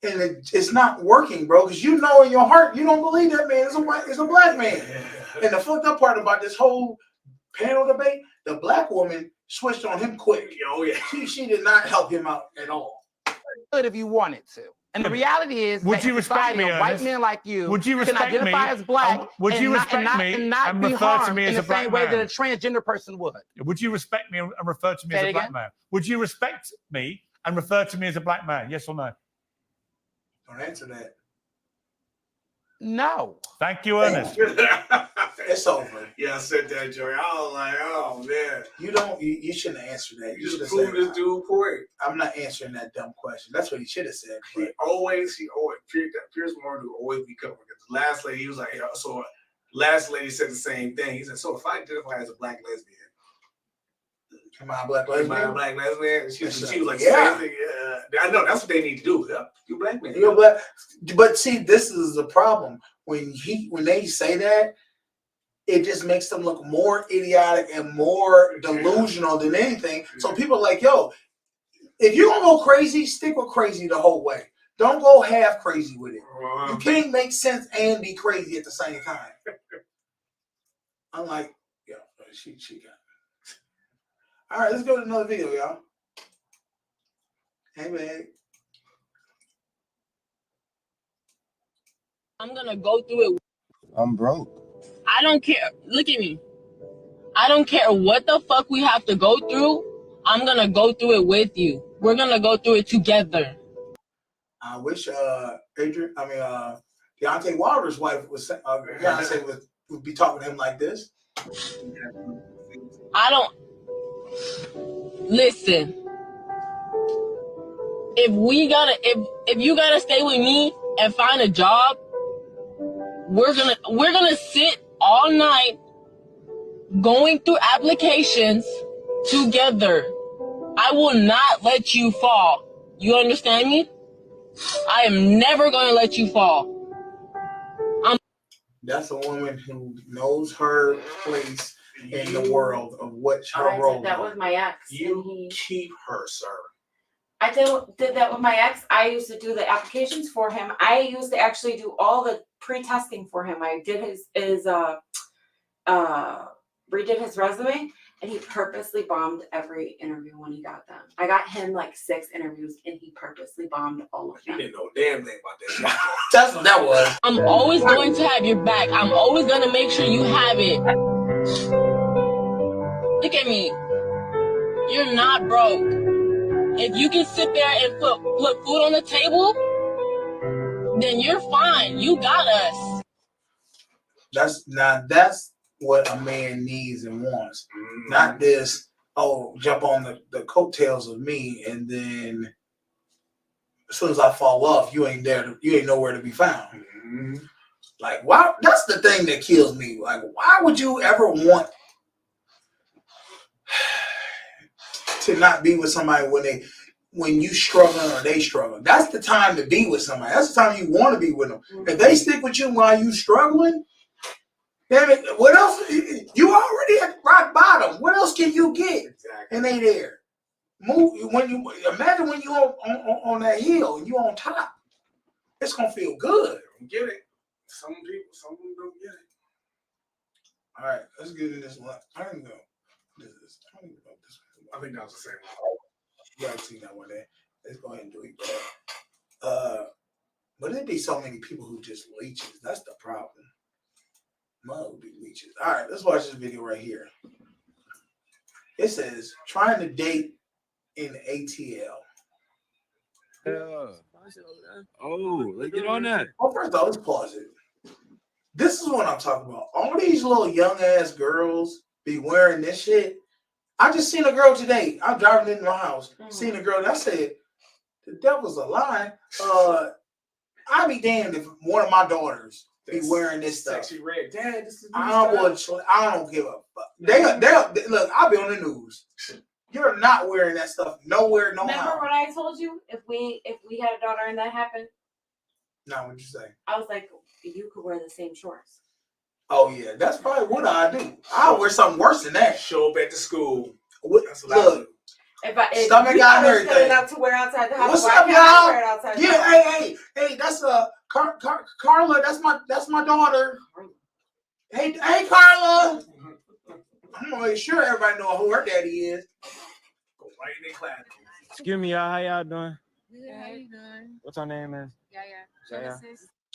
S4: And it's not working, bro, because you know in your heart you don't believe that man is a black man. And the fucked up part about this whole panel debate, the black woman switched on him quick. Oh yeah, she did not help him out at all.
S17: Could if you wanted to. And the reality is,
S18: would
S17: that
S18: you respect me,
S17: a white man like you
S18: would you
S17: can
S18: respect
S17: identify
S18: me?
S17: as black
S18: Would you respect me
S17: and not
S18: and
S17: be
S18: refer
S17: harmed
S18: to me
S17: in
S18: as
S17: the
S18: a black
S17: same way
S18: man?
S17: that a transgender person would?
S18: Would you respect me and refer to me
S17: Say
S18: as
S17: it
S18: a black
S17: again?
S18: man? Would you respect me and refer to me as a black man? Yes or no?
S4: Don't answer that.
S17: No.
S18: Thank you, Ernest.
S4: It's over.
S5: Yeah, I said that, Joey. I was like, oh man.
S4: You shouldn't answer that.
S5: You just proved this dude quick.
S4: I'm not answering that dumb question. That's what he should have said.
S5: He always Pierce Morgan will always be covered. The last lady, he was like, yeah, so last lady said the same thing. He said, so if I identify as a black lesbian,
S4: am I a black lesbian?
S5: Am I a black lesbian? She was like,
S4: yeah.
S5: Yeah. I know that's what they need to do. Yeah. You black man.
S4: You're black. But see, this is the problem. When they say that, it just makes them look more idiotic and more delusional than anything. So people are like, yo, if you're gonna go crazy, stick with crazy the whole way. Don't go half crazy with it. You can't make sense and be crazy at the same time. I'm like, yo, she got it. All right, let's go to another video, y'all. Hey, man.
S15: I'm gonna go through it.
S16: I'm broke.
S15: I don't care. Look at me. I don't care what the fuck we have to go through. I'm gonna go through it with you. We're gonna go through it together.
S4: I wish Deontay Wilder's wife was Beyonce would be talking to him like this.
S15: I don't listen. If you gotta stay with me and find a job, we're gonna sit all night going through applications together. I will not let you fall. You understand me? I am never gonna let you fall.
S4: That's a woman who knows her place in the world of what her role is.
S14: That was my ex.
S5: You keep her, sir.
S14: I did that with my ex. I used to do the applications for him. I used to actually do all the pre-testing for him. I did his redid his resume, and he purposely bombed every interview when he got them. I got him like 6 interviews, and he purposely bombed all of them.
S5: You didn't know a damn thing about that.
S4: That's what that was.
S15: I'm always going to have your back. I'm always gonna make sure you have it. Look at me. You're not broke. If you can sit there and put food on the table, then you're fine. You got us.
S4: That's what a man needs and wants. Not this, jump on the coattails of me, and then as soon as I fall off, you ain't nowhere to be found. Like, why? That's the thing that kills me. Like, why would you ever want to not be with somebody when you struggling or they struggling? That's the time to be with somebody. That's the time you want to be with them. If they stick with you while you struggling, damn it, what else? You already at rock bottom. What else can you get? Exactly. And they there. Imagine when you on that hill and you on top. It's gonna feel good.
S5: Get it. Some people don't get it.
S4: All right, let's get in this one. I don't know.
S5: I think that was the same one.
S4: You guys seen that one there. Let's go ahead and do it. But there'd be so many people who just leeches. That's the problem. Mother would be leeches. All right, let's watch this video right here. It says, trying to date in ATL.
S20: Yeah. Oh, let's get on that.
S4: Well, first off, let's pause it. This is what I'm talking about. All these little young ass girls be wearing this shit. I just seen a girl today. I'm driving in my house. Seen a girl that said, "The devil's a lie." I'd be damned if one of my daughters be wearing this stuff.
S5: Sexy red, Dad. This is
S4: I don't give a fuck. They look. I'll be on the news. You're not wearing that stuff nowhere, no
S14: Remember
S4: how.
S14: what I told you? If we had a daughter and that happened,
S4: Now what'd you say?
S14: I was like, you could wear the same shorts.
S4: Oh yeah, that's probably what I do. I'll wear something worse than that.
S5: Show up at the school.
S4: That's what I do.
S14: If
S4: Stomach
S14: you
S4: out and
S14: thought it was good
S4: everything.
S14: enough to wear outside the house,
S4: What's
S14: why
S4: up,
S14: can't I wear it
S4: y'all?
S14: outside the
S4: Yeah,
S14: house?
S4: hey, that's Carla. That's my daughter. Hey, Carla. I'm gonna make sure everybody know who her daddy is.
S5: Go right in their class.
S20: Excuse me, y'all. How y'all doing?
S14: Good, how you doing?
S20: What's her name is?
S14: Yaya.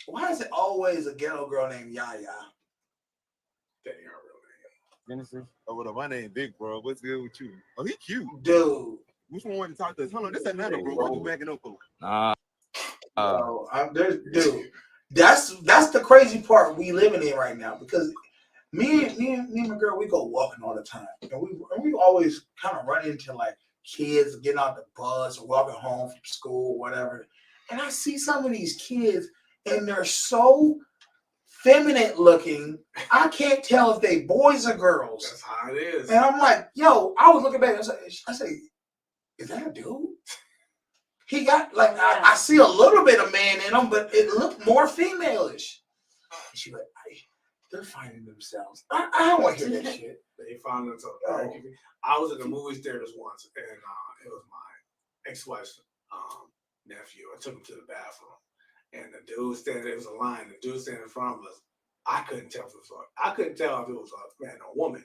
S4: Why is it always a ghetto girl named Yaya?
S5: That ain't her real name.
S20: Genesis.
S16: Oh, well, my name Big Bro. What's good with you? Oh, he cute.
S4: Dude.
S16: Which one wanted to talk to us? Hold on, this Atlanta, bro. What you backing up for?
S20: Nah.
S4: Dude. That's the crazy part we living in right now because me and my girl, we go walking all the time. And we always kind of run into like kids getting out the bus or walking home from school, whatever. And I see some of these kids and they're so feminine looking. I can't tell if they boys or girls.
S5: That's how it is.
S4: And I'm like, yo, I was looking back. I say, is that a dude? He got like I see a little bit of man in him, but it looked more female-ish. She like, they're finding themselves. I don't want to hear that shit.
S5: They found themselves. I was in the movie theaters once, and it was my ex-wife's nephew. I took him to the bathroom, and the dude standing. It was a line. The dude standing in front of us. I couldn't tell if it was a man or a woman.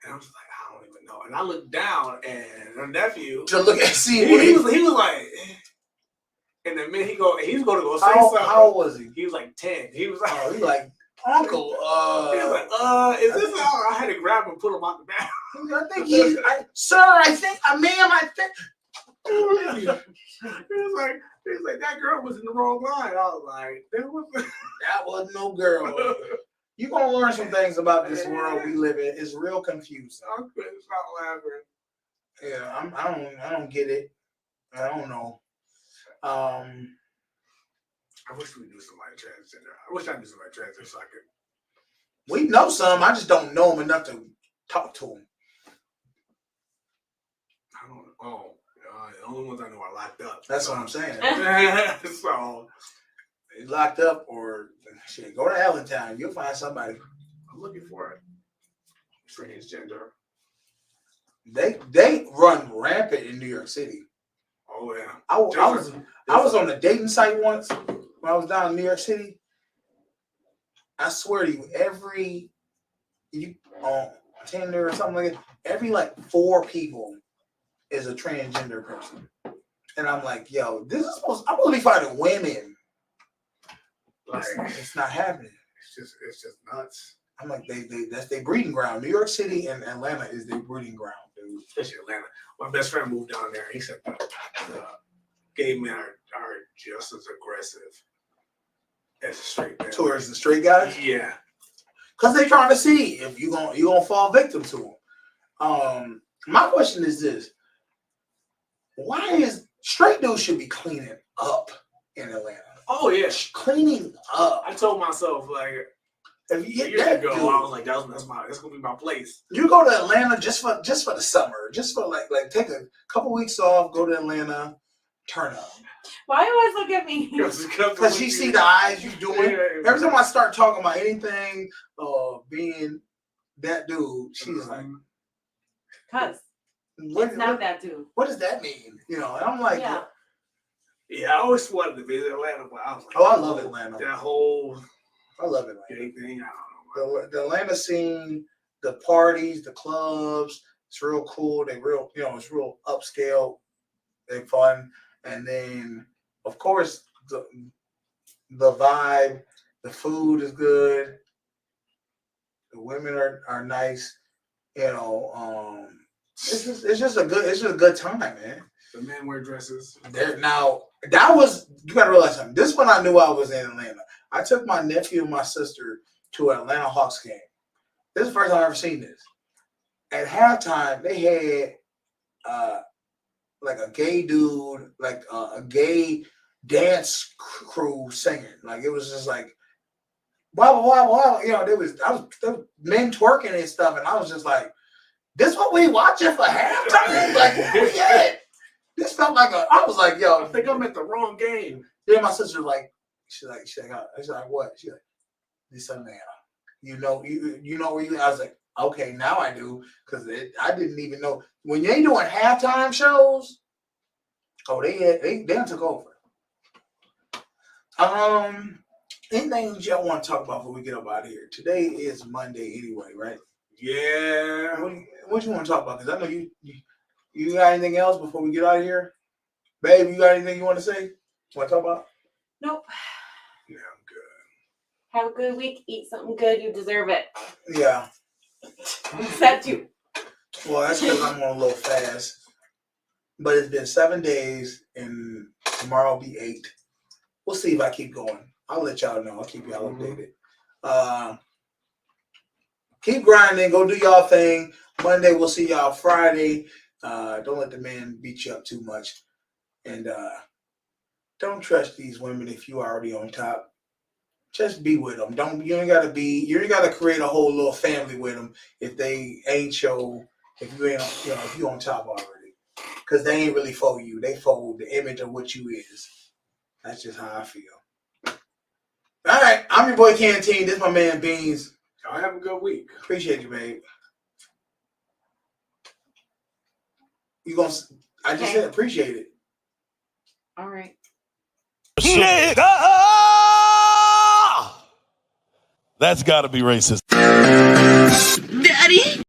S5: And I was like, I don't even know. And I looked down, and her nephew
S4: to look and see.
S5: He was like, and the minute he's going to go say something.
S4: How old was he?
S5: He was like 10. He was like,
S4: he like, Uncle.
S5: He was like, is this how? I had to grab him and pull him out the bathroom.
S4: I think he's, sir. I think, ma'am. I think.
S5: He was like, that girl was in the wrong line. I was like,
S4: that wasn't no girl. You're gonna learn some things about this world we live in. It's real confusing.
S5: I couldn't stop laughing.
S4: Yeah, I don't get it. I don't know.
S5: I wish we knew somebody transgender. I wish I knew somebody transgender so I could.
S4: We know some. I just don't know them enough to talk to them.
S5: I don't know. The only ones I know are locked up.
S4: That's what I'm saying.
S5: So
S4: they locked up or shit. Go to Allentown. You'll find somebody.
S5: I'm looking for it. Transgender.
S4: They run rampant in New York City.
S5: Oh yeah.
S4: I was on a dating site once when I was down in New York City. I swear to you, on Tinder or something like that, every like 4 people is a transgender person. And I'm like, yo, I'm supposed to be finding women. Like, it's not happening.
S5: It's just nuts.
S4: I'm like, that's their breeding ground. New York City and Atlanta is their breeding ground, dude.
S5: Especially Atlanta. My best friend moved down there. He said the gay men are just as aggressive as the straight men.
S4: Towards the straight guys?
S5: Yeah.
S4: Because they're trying to see if you're gonna fall victim to them. My question is this. Why is straight dudes should be cleaning up in Atlanta?
S5: Oh yeah,
S4: cleaning up.
S5: I told myself like
S4: if you
S5: years ago,
S4: dude,
S5: I was like, that's gonna be my place.
S4: You go to Atlanta just for the summer, just for like take a couple weeks off, go to Atlanta, turn up.
S14: Why you always look at me?
S4: Because she see the eyes you doing. Every time I start talking about anything, being that dude, she's like,
S14: "Cuz it's not that dude."
S4: What does that mean? You know, and I'm like,
S5: yeah, I always wanted to visit Atlanta, but I was like,
S4: I love Atlanta.
S5: I
S4: love Atlanta.
S5: Gay thing, I don't know.
S4: The Atlanta scene, the parties, the clubs, it's real cool. They real, it's real upscale. They're fun. And then, of course, the vibe, the food is good. The women are nice. It's just a good time, man.
S5: The men wear dresses.
S4: Now that was, you gotta realize something. This one I knew I was in Atlanta. I took my nephew and my sister to an Atlanta Hawks game. This is the first time I've ever seen this. At halftime, they had like a gay dude, like a gay dance crew singing. Like it was just like blah blah blah blah. You know, there was men twerking and stuff, and I was just like, "This what we watching for halftime?" Like, where we at? This felt like I was like, "Yo,
S5: I think I'm at the wrong game."
S4: Then my sister like, she's like, what? She's like, this Atlanta. You know where you. I was like, okay, now I do, because I didn't even know when they doing halftime shows. Oh, they took over. Anything y'all want to talk about before we get up out of here? Today is Monday anyway, right?
S5: Yeah.
S4: What you want to talk about? Because I know you got anything else before we get out of here, babe? You got anything you want to say? Want to talk about?
S14: Nope.
S4: Yeah, I'm good.
S14: Have a good week. Eat something good. You deserve it.
S4: Yeah.
S14: Except you.
S4: Well, that's because I'm on a little fast. But it's been 7 days, and tomorrow will be 8. We'll see if I keep going. I'll let y'all know. I'll keep y'all updated. Keep grinding. Go do y'all thing. Monday, we'll see y'all Friday. Don't let the man beat you up too much. And don't trust these women if you already on top. Just be with them. You ain't gotta create a whole little family with them if they ain't if you on top already. Because they ain't really for you. They for the image of what you is. That's just how I feel. All right, I'm your boy Canteen. This is my man Beans.
S5: Y'all have a good week.
S4: Appreciate you, babe. I just said appreciate it.
S14: All right.
S21: Nigga! That's got to be racist.
S15: Daddy.